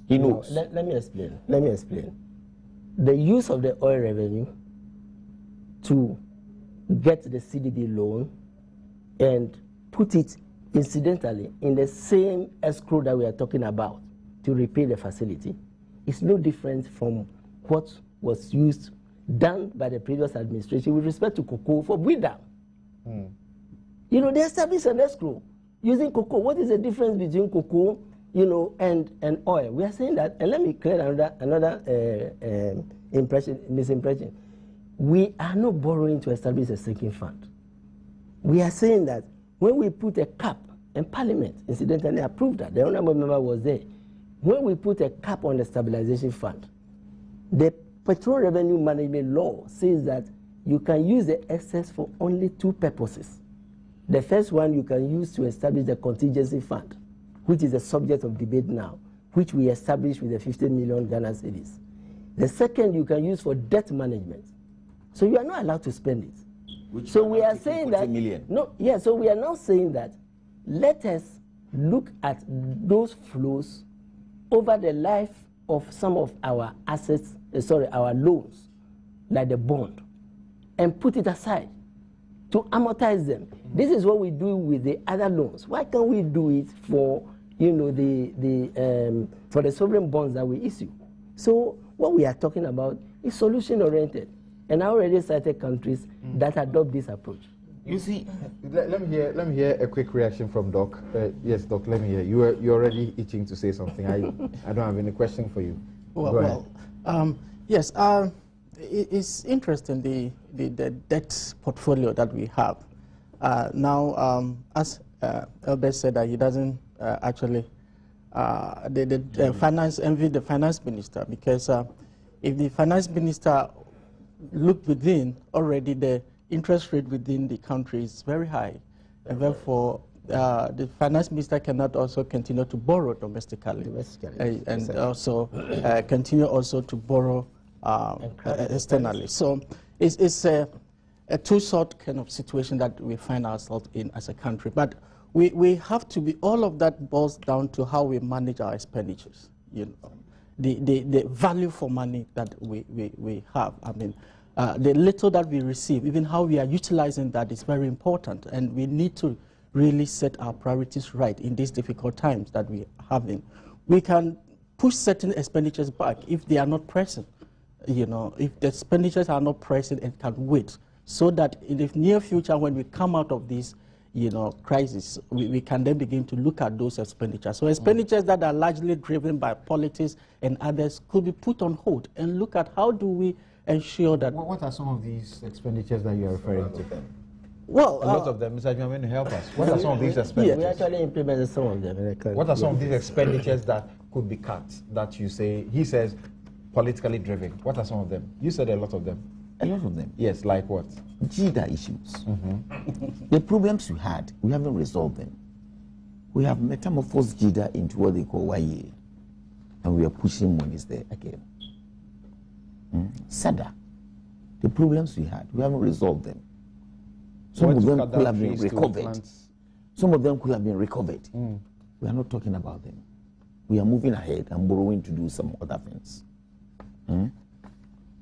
Speaker 4: He
Speaker 3: No,
Speaker 4: knows.
Speaker 3: let me explain. Let me explain. The use of the oil revenue to get the CDB loan and put it incidentally in the same escrow that we are talking about to repay the facility is no different from what was done by the previous administration with respect to cocoa for breakdown. You know, they established an escrow using cocoa. What is the difference between cocoa, you know, and oil? We are saying that, and let me clear another misimpression. We are not borrowing to establish a sinking fund. We are saying that when we put a cap, and Parliament incidentally approved that, the honourable member was there, when we put a cap on the stabilization fund, the Petroleum Revenue Management Law says that you can use the excess for only two purposes. The first one you can use to establish the contingency fund, which is the subject of debate now, which we established with the 50 million Ghana cedis. The second you can use for debt management. So you are not allowed to spend it.
Speaker 4: Which
Speaker 3: So
Speaker 4: are
Speaker 3: we
Speaker 4: now
Speaker 3: are
Speaker 4: taking
Speaker 3: saying
Speaker 4: 40
Speaker 3: that
Speaker 4: million.
Speaker 3: so we are now saying that let us look at those flows over the life of some of our assets, our loans, like the bond, and put it aside to amortize them. This is what we do with the other loans. Why can't we do it for, you know, for the sovereign bonds that we issue? So what we are talking about is solution oriented, and I already cited countries that adopt this approach.
Speaker 4: You see,
Speaker 1: let me hear a quick reaction from Doc. Yes, Doc, let me hear. You're already itching to say something. I don't have any question for you. Go ahead.
Speaker 5: Yes. It's interesting the debt portfolio that we have now. As Albert said, that he doesn't actually the finance envy the finance minister, because if the finance minister looked within, already the interest rate within the country is very high, and therefore the finance minister cannot also continue to borrow domestically, and also continue also to borrow externally. So it's a two-sort kind of situation that we find ourselves in as a country. But we have to be, all of that boils down to how we manage our expenditures. You know, the value for money that we have. I mean, the little that we receive, even how we are utilizing that is very important, and we need to really set our priorities right in these difficult times that we are having. We can push certain expenditures back if they are not present. You know, if the expenditures are not present and can wait, so that in the near future, when we come out of this, you know, crisis, we can then begin to look at those expenditures. So expenditures that are largely driven by politics and others could be put on hold and look at how do we ensure that.
Speaker 1: What are some of these expenditures that you are referring to?
Speaker 5: Well,
Speaker 1: a lot of them. Mr. Jumain, help us. What are some of these expenditures?
Speaker 3: We actually implemented some of them.
Speaker 1: What are some of these expenditures that could be cut, that you say, he says, politically driven? What are some of them? You said a lot of them.
Speaker 4: A lot of them.
Speaker 1: Yes, like what?
Speaker 4: Gender issues. The problems we had, we haven't resolved them. We have metamorphosed gender into what they call YA, and we are pushing monies there again. SADA, the problems we had, we haven't resolved them. Some of them could have been recovered. Some of them could have been recovered. We are not talking about them. We are moving ahead and borrowing to do some other things.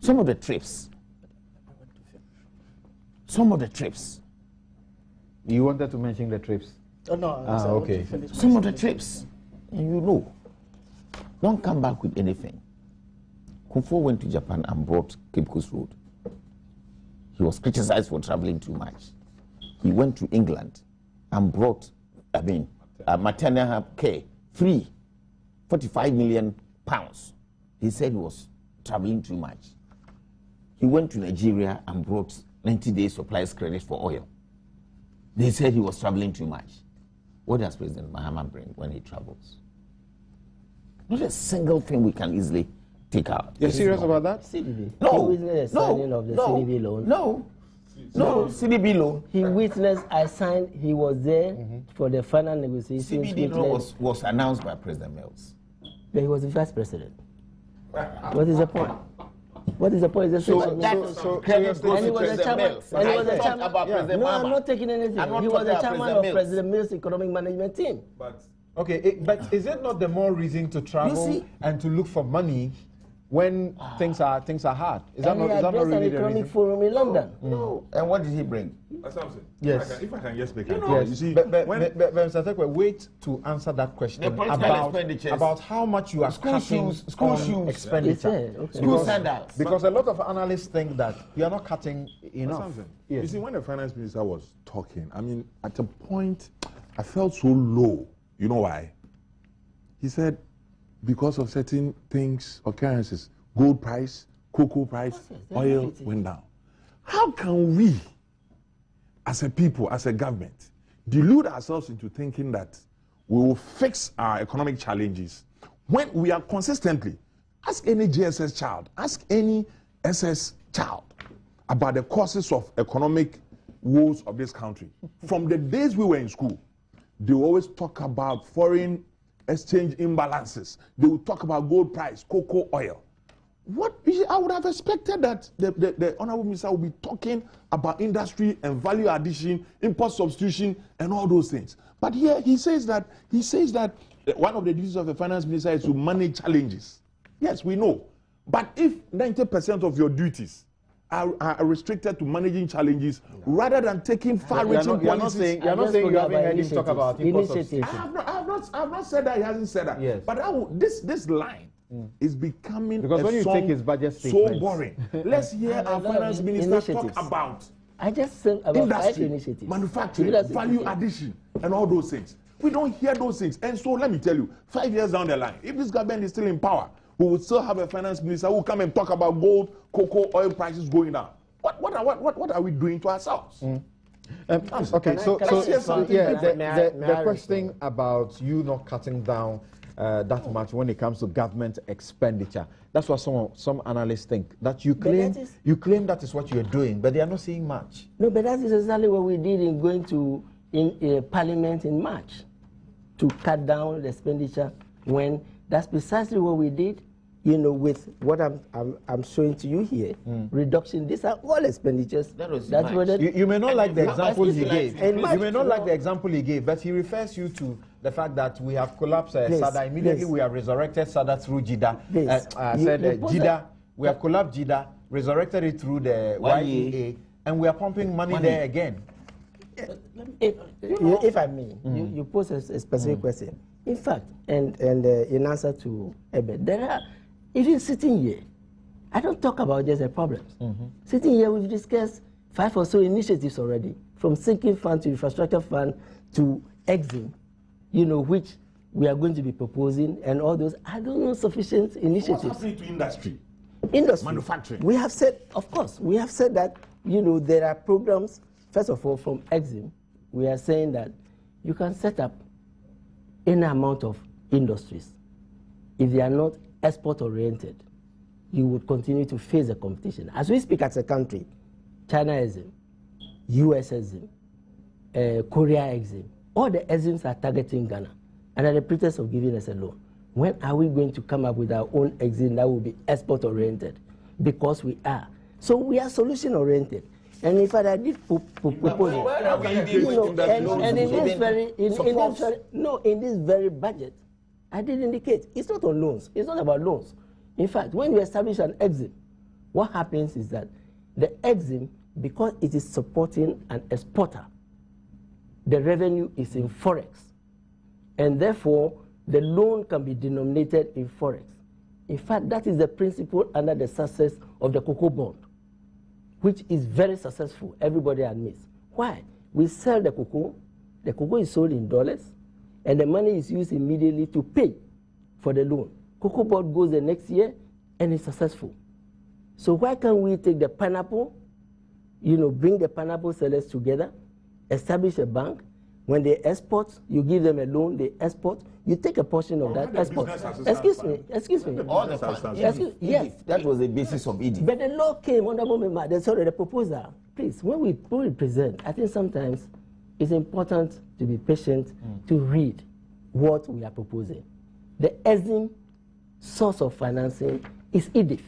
Speaker 4: Some of the trips. Some of the trips.
Speaker 1: You wanted to mention the trips?
Speaker 5: Oh, no.
Speaker 1: Okay.
Speaker 4: Some of the trips. And you know, don't come back with anything. Kufo went to Japan and brought Cape Coast Road. He was criticized for traveling too much. He went to England and brought, maternal care, free, 45 million pounds. He said he was traveling too much. He went to Nigeria and brought 90-day supplies credit for oil. They said he was traveling too much. What does President Mahama bring when he travels? Not a single thing we can easily take out.
Speaker 1: You're serious about that?
Speaker 3: CDB.
Speaker 4: No.
Speaker 3: He witnessed the signing of the CDB loan.
Speaker 4: No, CDB loan.
Speaker 3: He witnessed, I signed, he was there for the final negotiations.
Speaker 4: CDB loan was announced by President Mills.
Speaker 3: But he was the vice president. What is the point? What is the point? And he was the chairman. No, I'm not taking anything. He was the chairman of President Mills' economic management team.
Speaker 1: But but is it not the more reason to travel and to look for money when things are hard? Is that not really the reason?
Speaker 3: Forum in London.
Speaker 4: No. And what did he bring?
Speaker 6: That's what I'm saying.
Speaker 1: Yes.
Speaker 6: If I can just make a
Speaker 1: Yes. You see, but Mr. Tekper, wait to answer that question about how much you are cutting on expenditure.
Speaker 4: School sandals.
Speaker 1: Because a lot of analysts think that you are not cutting enough.
Speaker 6: Yes. You see, when the finance minister was talking, I mean, at a point, I felt so low. You know why? He said, because of certain things, occurrences, gold price, cocoa price, oil went down. How can we, as a people, as a government, delude ourselves into thinking that we will fix our economic challenges when we are consistently, ask any JSS child, ask any SS child about the causes of economic woes of this country. From the days we were in school, they always talk about foreign exchange imbalances. They will talk about gold price, cocoa, oil. I would have expected that the Honorable Minister will be talking about industry and value addition, import substitution, and all those things. But here he says that one of the duties of the finance minister is to manage challenges. Yes, we know. But if 90% of your duties are restricted to managing challenges rather than taking far-reaching policies.
Speaker 1: You're not saying you haven't heard him talk about
Speaker 3: initiatives.
Speaker 6: I have not said that. He hasn't said that.
Speaker 1: Yes.
Speaker 6: But this line is becoming
Speaker 1: because when you take his budget
Speaker 6: so boring. Let's hear our finance minister talk about
Speaker 3: I just said about
Speaker 6: industry,
Speaker 3: 5 initiatives.
Speaker 6: manufacturing, value addition, and all those things. We don't hear those things. And so let me tell you, 5 years down the line, if this government is still in power, we will still have a finance minister who will come and talk about gold, cocoa, oil prices going down. What are we doing to ourselves?
Speaker 1: Okay, the question about you not cutting down that much when it comes to government expenditure. That's what some analysts think. That you claim that is what you're doing, but they are not seeing much.
Speaker 3: No, but that is exactly what we did in going to Parliament in March to cut down the expenditure. When that's precisely what we did. You know, with what I'm showing to you here, reduction. These are all expenditures. That's what
Speaker 1: you may not like the example he gave. You may not like the example he gave, but he refers you to the fact that we have collapsed SADA. Immediately we have resurrected SADA through JIDA. JIDA. We have collapsed JIDA, resurrected it through the YEA, and we are pumping money there again.
Speaker 3: If I may, you pose a specific question. In fact, and in answer to Ebed, there are. Even sitting here, I don't talk about just the problems. Sitting here, we've discussed 5 or so initiatives already, from sinking fund to infrastructure fund to EXIM, you know, which we are going to be proposing, and all those. I don't know sufficient initiatives.
Speaker 6: What's happening to industry?
Speaker 3: Manufacturing. We have said, of course, we have said that, you know, there are programs. First of all, from EXIM, we are saying that you can set up any amount of industries. If they are not export-oriented, you would continue to face the competition. As we speak as a country, China EXIM, US EXIM, Korea EXIM, all the EXIMs are targeting Ghana under the pretext of giving us a loan. When are we going to come up with our own EXIM that will be export-oriented? Because we are. So we are solution-oriented. And in fact, I did propose, and in this very budget, I did indicate it's not on loans. It's not about loans. In fact, when you establish an EXIM, what happens is that the EXIM, because it is supporting an exporter, the revenue is in forex, and therefore the loan can be denominated in forex. In fact, that is the principle under the success of the cocoa bond, which is very successful. Everybody admits. Why? We sell the cocoa is sold in dollars, and the money is used immediately to pay for the loan. Cocoa bond goes the next year, and it's successful. So why can't we take the pineapple, you know, bring the pineapple sellers together, establish a bank? When they export, you give them a loan, they export, you take a portion of that export. Excuse me.
Speaker 4: All the funds.
Speaker 3: Yes.
Speaker 4: That was the basis of ED.
Speaker 3: But the law came under the proposal. Please, when we present, I think sometimes it's important to be patient to read what we are proposing. The EXIM source of financing is EDIF.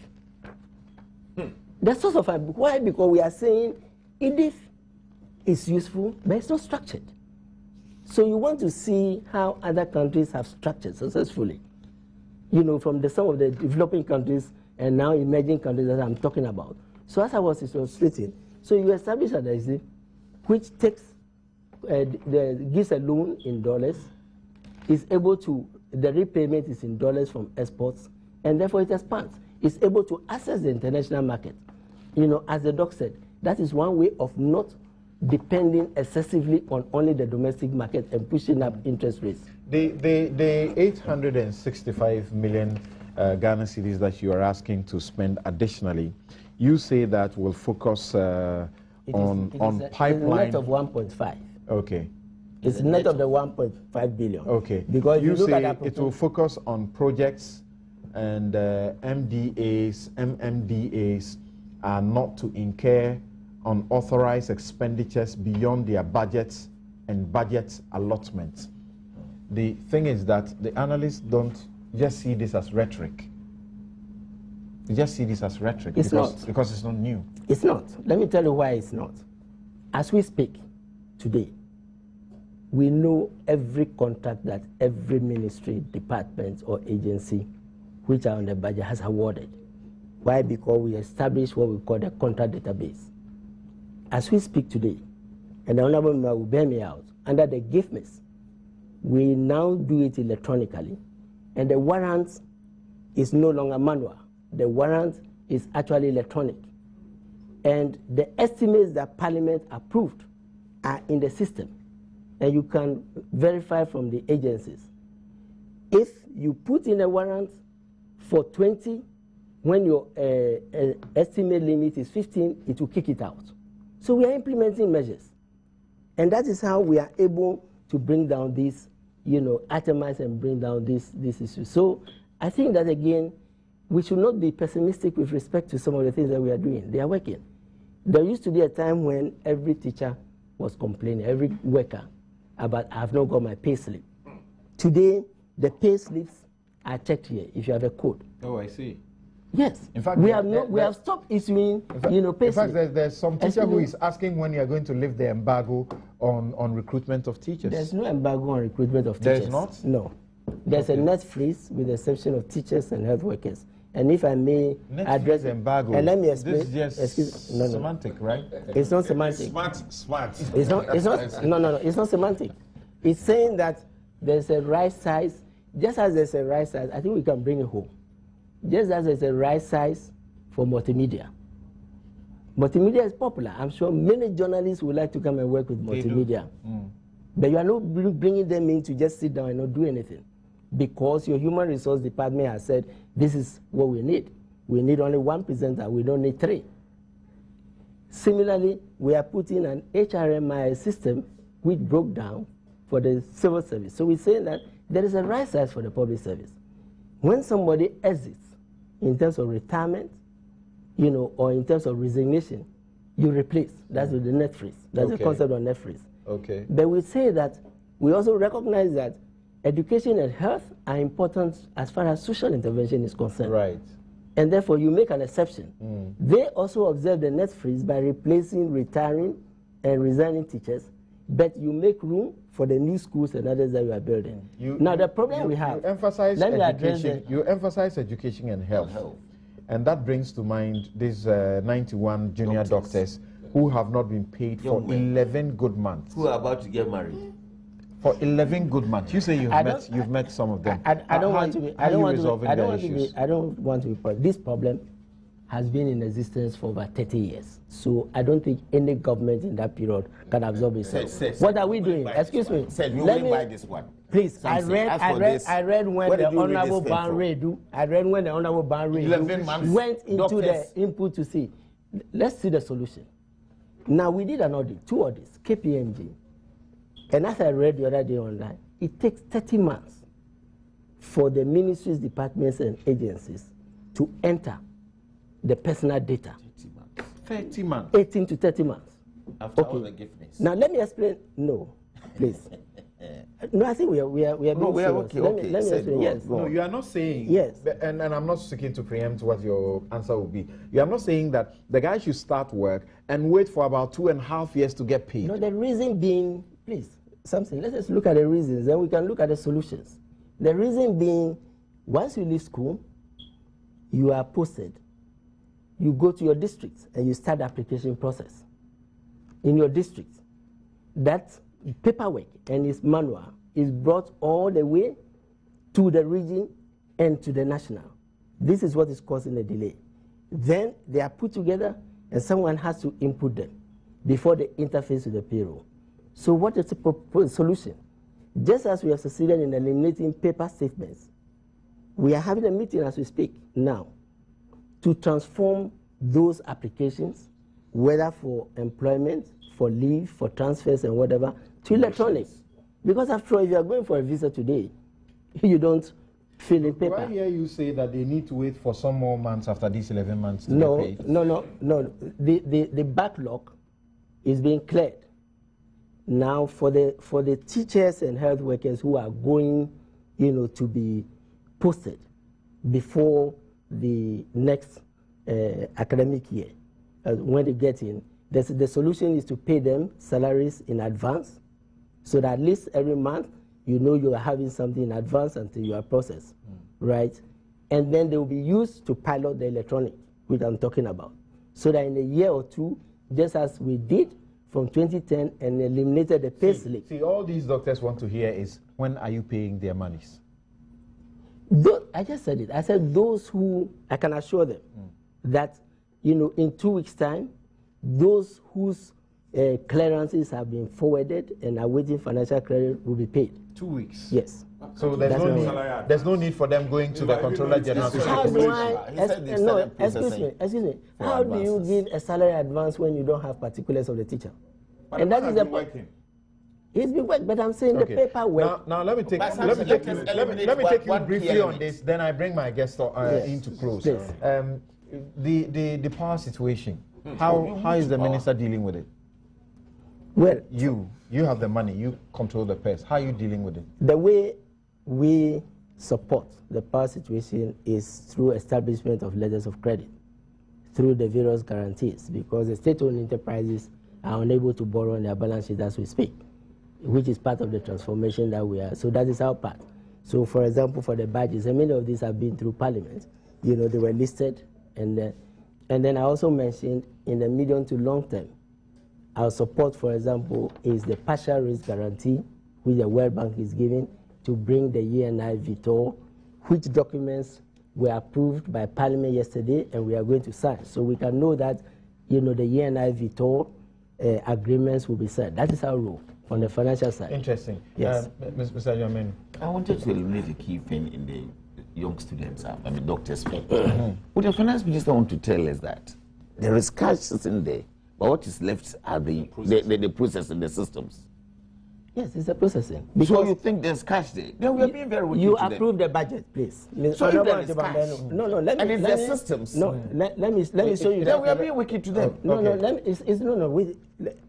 Speaker 3: The source of why? Because we are saying EDIF is useful, but it's not structured. So you want to see how other countries have structured successfully, you know, from some of the developing countries and now emerging countries that I'm talking about. So as I was illustrating, so you establish an EXIM which takes, gives a loan in dollars, is able to, the repayment is in dollars from exports, and therefore it expands. It's able to access the international market. You know, as the doc said, that is one way of not depending excessively on only the domestic market and pushing up interest rates.
Speaker 1: The 865 million Ghana cedis that you are asking to spend additionally, you say that will focus on pipeline.
Speaker 3: It's a net of 1.5.
Speaker 1: Okay.
Speaker 3: It's net of the 1.5 billion.
Speaker 1: Okay.
Speaker 3: Because
Speaker 1: you say it will focus on projects, and MDAs, MMDAs are not to incur unauthorized expenditures beyond their budgets and budget allotments. The thing is that the analysts don't just see this as rhetoric. They just see this as rhetoric because it's not new.
Speaker 3: It's not. Let me tell you why it's not. As we speak today, we know every contract that every ministry, department, or agency which are on the budget has awarded. Why? Because we established what we call the contract database. As we speak today, and the Honorable Member will bear me out, under the GIFMIS, we now do it electronically, and the warrant is no longer manual. The warrant is actually electronic. And the estimates that Parliament approved are in the system. And you can verify from the agencies. If you put in a warrant for 20, when your estimate limit is 15, it will kick it out. So we are implementing measures. And that is how we are able to bring down these, itemize and bring down these issues. So I think that, again, we should not be pessimistic with respect to some of the things that we are doing. They are working. There used to be a time when every teacher was complaining, every worker, about I have not got my pay slip. Today, the pay slips are checked here if you have a code.
Speaker 1: Oh, I see.
Speaker 3: Yes.
Speaker 1: In fact,
Speaker 3: we have stopped issuing, pay
Speaker 1: In fact,
Speaker 3: slips.
Speaker 1: there's some teacher who is asking when you are going to lift the embargo on recruitment of teachers.
Speaker 3: There's no embargo on recruitment of teachers.
Speaker 1: There's not?
Speaker 3: No. There's a net freeze with the exception of teachers and health workers. And if I may address
Speaker 1: embargo,
Speaker 3: and let me explain.
Speaker 1: This is just semantic, right?
Speaker 3: It's not semantic.
Speaker 6: Smart.
Speaker 3: It's not. It's not semantic. It's saying that there's a right size. Just as there's a right size, I think we can bring it home. Just as there's a right size for multimedia. Multimedia is popular. I'm sure many journalists would like to come and work with multimedia. But you are not bringing them in to just sit down and not do anything. Because your human resource department has said, this is what we need. We need only one presenter. We don't need 3. Similarly, we are putting an HRMI system which broke down for the civil service. So we're saying that there is a right size for the public service. When somebody exits in terms of retirement, or in terms of resignation, you replace. That's with the net freeze. That's the concept of net freeze.
Speaker 1: Okay.
Speaker 3: But we say that we also recognize that education and health are important as far as social intervention is concerned.
Speaker 1: Right.
Speaker 3: And therefore, you make an exception. They also observe the net freeze by replacing retiring and resigning teachers, but you make room for the new schools and others that you are building. The problem we have...
Speaker 1: You emphasize education and health. And that brings to mind these 91 junior doctors who have not been paid for 11 good months.
Speaker 4: Who are about to get married.
Speaker 1: For 11 good months. You say you've met some of them.
Speaker 3: I don't want to be. This problem has been in existence for over 30 years. So I don't think any government in that period can absorb itself. What are we doing? Excuse me.
Speaker 4: Let me buy this one.
Speaker 3: Please, I read when the Honorable Ban Redu went into the input to see. Let's see the solution. Now we did an audit, 2 audits, KPMG. And as I read the other day online, it takes 30 months for the ministries, departments, and agencies to enter the personal data.
Speaker 1: 30 months.
Speaker 3: 18 to 30 months.
Speaker 4: After all the giftings.
Speaker 3: Now let me explain. No, please. No, I think we are being serious. Let me explain. Yes.
Speaker 1: No, you are not saying.
Speaker 3: Yes.
Speaker 1: And I'm not seeking to preempt what your answer will be. You are not saying that the guy should start work and wait for about 2.5 years to get paid.
Speaker 3: No, the reason being, please, something. Let's just look at the reasons, then we can look at the solutions. The reason being, once you leave school, you are posted. You go to your district and you start the application process. In your district, that paperwork and its manual is brought all the way to the region and to the national. This is what is causing the delay. Then they are put together and someone has to input them before they interface with the payroll. So what is the proposed solution? Just as we have succeeded in eliminating paper statements, we are having a meeting as we speak now to transform those applications, whether for employment, for leave, for transfers and whatever, to electronic. Because after all, if you are going for a visa today, you don't fill in paper.
Speaker 1: Do I hear you say that they need to wait for some more months after these 11 months to be paid?
Speaker 3: No. The backlog is being cleared. Now, for the teachers and health workers who are going, to be posted before the next academic year, when they get in, the solution is to pay them salaries in advance, so that at least every month you are having something in advance until you are processed, right? And then they will be used to pilot the electronic, which I'm talking about, so that in a year or two, just as we did from 2010 and eliminated the pay slip.
Speaker 1: See, all these doctors want to hear is, when are you paying their monies?
Speaker 3: I just said it. I said those who, I can assure them that, in 2 weeks' time, those whose clearances have been forwarded and are waiting financial credit will be paid.
Speaker 1: 2 weeks?
Speaker 3: Yes.
Speaker 1: So there's no need for them going to the Controller General to
Speaker 3: how do excuse me. How do you give a salary advance when you don't have particulars of the teacher?
Speaker 6: But
Speaker 3: and that is the
Speaker 6: working.
Speaker 3: He's been working, but I'm saying the paperwork.
Speaker 1: Now let me take you briefly on this. Then I bring my guest in to close. The power situation. How is the minister dealing with it?
Speaker 3: Well,
Speaker 1: you have the money. You control the purse. How are you dealing with it?
Speaker 3: The way we support the power situation is through establishment of letters of credit, through the various guarantees, because the state-owned enterprises are unable to borrow on their balance sheet as we speak, which is part of the transformation that we are. So that is our part. So, for example, for the budgets, and many of these have been through Parliament. You know, they were listed, and then I also mentioned in the medium to long term, our support, for example, is the partial risk guarantee, which the World Bank is giving to bring the ENI VTOL, which documents were approved by Parliament yesterday, and we are going to sign. So we can know that, you know, the ENI VTOL agreements will be signed. That is our role on the financial side.
Speaker 1: Interesting.
Speaker 3: Yes.
Speaker 1: Mr. Emmanuel.
Speaker 4: I wanted to eliminate a key thing in the young students, doctors' pay. What the finance minister want to tell us that there is cash in there, but what is left are the process in the systems.
Speaker 3: Yes, it's a processing.
Speaker 4: Because so you think there's cash there? Then we are being very wicked.
Speaker 3: You approve the budget, please.
Speaker 4: So if there is cash,
Speaker 3: let me
Speaker 4: systems.
Speaker 3: No, let me show you.
Speaker 4: Then we are being wicked to them.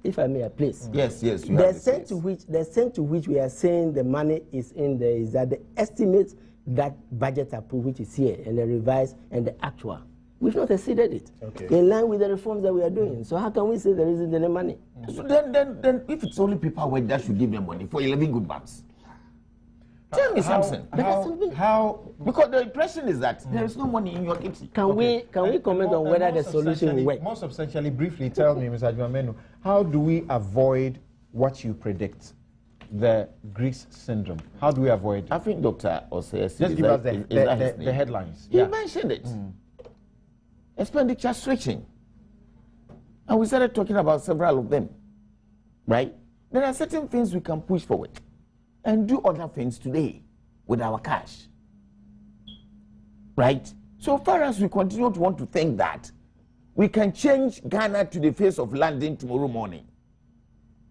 Speaker 3: If I may, please.
Speaker 4: Yes.
Speaker 3: The extent to which we are saying the money is in there is that the estimate that budget approved, which is here, and the revised and the actual, we've not exceeded it. In line with the reforms that we are doing. So how can we say there isn't any money?
Speaker 4: So then if it's only paperwork that should give them money for 11 good months. Tell me something. Because the impression is that there is no money in your kitty.
Speaker 3: Can we comment on whether the solution will work?
Speaker 1: More substantially, briefly, tell me, Mr. Emmanuel, how do we avoid what you predict, the Greece syndrome? How do we avoid it?
Speaker 4: I think Dr. Osei
Speaker 1: just give us the headlines.
Speaker 4: He mentioned it. Expenditure switching. And we started talking about several of them, right? There are certain things we can push forward and do other things today with our cash, right? So far as we continue to want to think that we can change Ghana to the face of London tomorrow morning,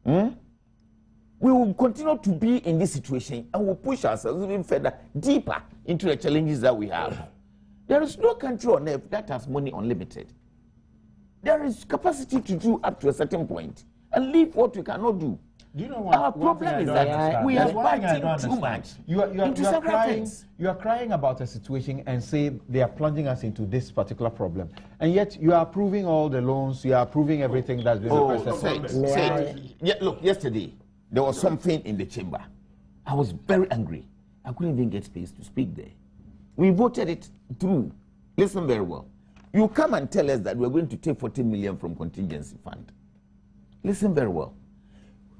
Speaker 4: we will continue to be in this situation and we'll push ourselves even further, deeper into the challenges that we have. There is no country on earth that has money unlimited. There is capacity to do up to a certain point and leave what we cannot do.
Speaker 1: Do you know what?
Speaker 4: Our problem is that we are fighting too much into several things.
Speaker 1: You are crying about a situation and say they are plunging us into this particular problem. And yet you are approving all the loans, you are approving everything that's been
Speaker 4: requested. Look, yesterday there was something in the chamber. I was very angry. I couldn't even get space to speak there. We voted it through. Listen very well. You come and tell us that we're going to take 14 million from contingency fund. Listen very well.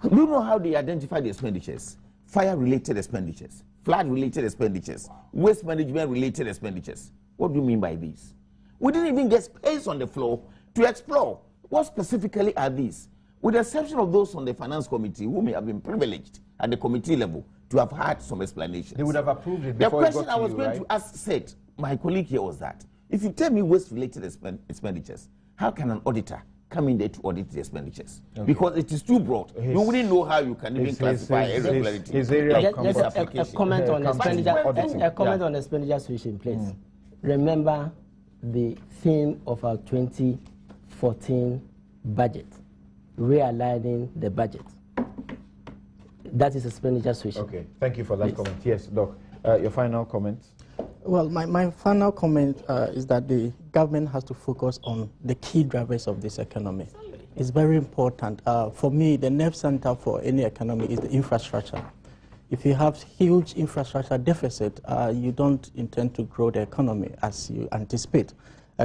Speaker 4: Do you know how they identify the expenditures? Fire-related expenditures, flood-related expenditures, waste management-related expenditures. What do you mean by these? We didn't even get space on the floor to explore what specifically are these, with the exception of those on the finance committee who may have been privileged at the committee level to have had some explanations.
Speaker 1: They would have approved it before
Speaker 4: the question I was going to ask said, my colleague here was that, if you tell me waste-related expenditures, how can an auditor come in there to audit the expenditures? Because it is too broad. You wouldn't know how you can even classify irregularity.
Speaker 1: His area of
Speaker 3: a comment on the expenditure switching, please. Remember the theme of our 2014 budget, realigning the budget. That is expenditure switching.
Speaker 1: Okay, thank you for that comment. Yes, Doc, your final comment?
Speaker 5: Well, my final comment is that the government has to focus on the key drivers of this economy. It's very important. For me, the nerve center for any economy is the infrastructure. If you have huge infrastructure deficit, you don't intend to grow the economy as you anticipate.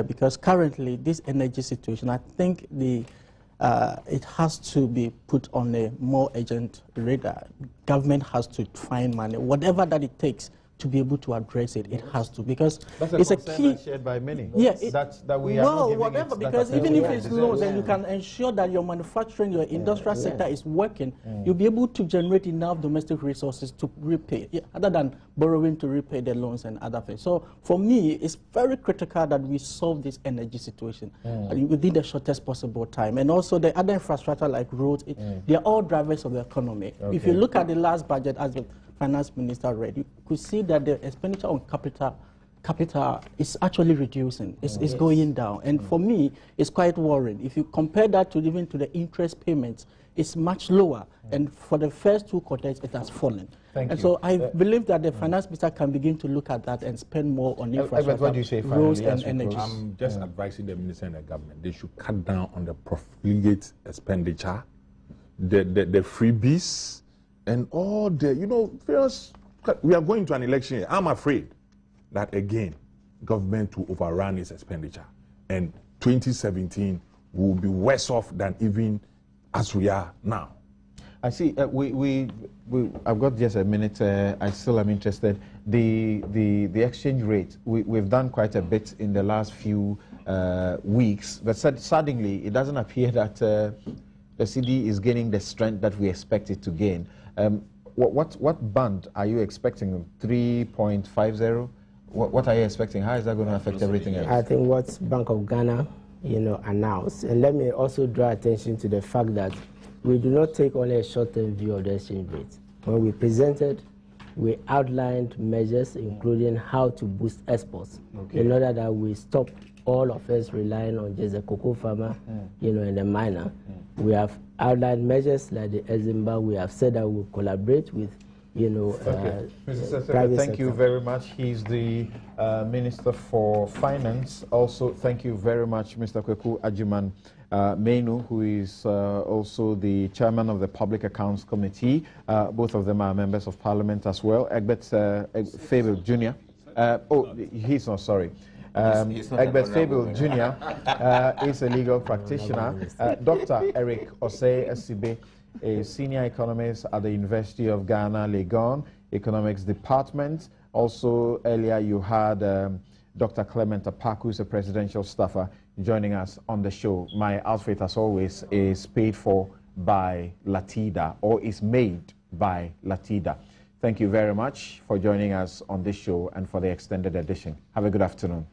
Speaker 5: Because currently, this energy situation, I think it has to be put on a more urgent radar. Government has to find money, whatever that it takes, to be able to address it. It has to, because
Speaker 1: that's
Speaker 5: it's a
Speaker 1: concern
Speaker 5: key.
Speaker 1: shared by many.
Speaker 5: Yeah,
Speaker 1: that we are not giving
Speaker 5: whatever,
Speaker 1: it
Speaker 5: because
Speaker 1: that
Speaker 5: even if it's
Speaker 1: deserves.
Speaker 5: loans and you can ensure that your manufacturing, your industrial sector is working, you'll be able to generate enough domestic resources to repay, other than borrowing to repay the loans and other things. So for me, it's very critical that we solve this energy situation within the shortest possible time. And also the other infrastructure like roads, they are all drivers of the economy. Okay. If you look at the last budget, as the finance minister read, you could see that the expenditure on capital is actually reducing. It's going down. And for me, it's quite worrying. If you compare that to even to the interest payments, it's much lower. And for the first 2 quarters, it has fallen.
Speaker 1: Thank you.
Speaker 5: So I believe that the finance minister can begin to look at that and spend more on infrastructure,
Speaker 1: what do you say,
Speaker 5: roads and energy.
Speaker 6: I'm just advising the minister and the government, they should cut down on the profligate expenditure, the freebies, and all the, we are going to an election year. I'm afraid that, again, government will overrun its expenditure. And 2017 will be worse off than even as we are now.
Speaker 1: I see. I've got just a minute. I still am interested. The exchange rate. We've done quite a bit in the last few weeks, but suddenly it doesn't appear that the CD is gaining the strength that we expect it to gain. What band are you expecting? 3.50. What are you expecting? How is that going to affect everything else?
Speaker 3: I think what Bank of Ghana, announced, and let me also draw attention to the fact that we do not take only a short-term view of the exchange rate. When we presented, we outlined measures including how to boost exports in order that we stop all of us relying on just the cocoa farmer, and the miner. We have outlined measures like the Eximba. We have said that we'll collaborate with,
Speaker 1: Mr. Seth, thank you very much. He's the Minister for Finance. Also, thank you very much, Mr. Kweku Ajiman Menu, who is also the chairman of the Public Accounts Committee. Both of them are members of Parliament as well. Egbert Fable Jr. He's not, sorry. Egbert Fable Jr. is a legal practitioner. Dr. Eric Osei Esibe, a senior economist at the University of Ghana, Legon, Economics Department. Also, earlier you had Dr. Clement Apaku, who's a presidential staffer, joining us on the show. My outfit, as always, is paid for by Latida, or is made by Latida. Thank you very much for joining us on this show and for the extended edition. Have a good afternoon.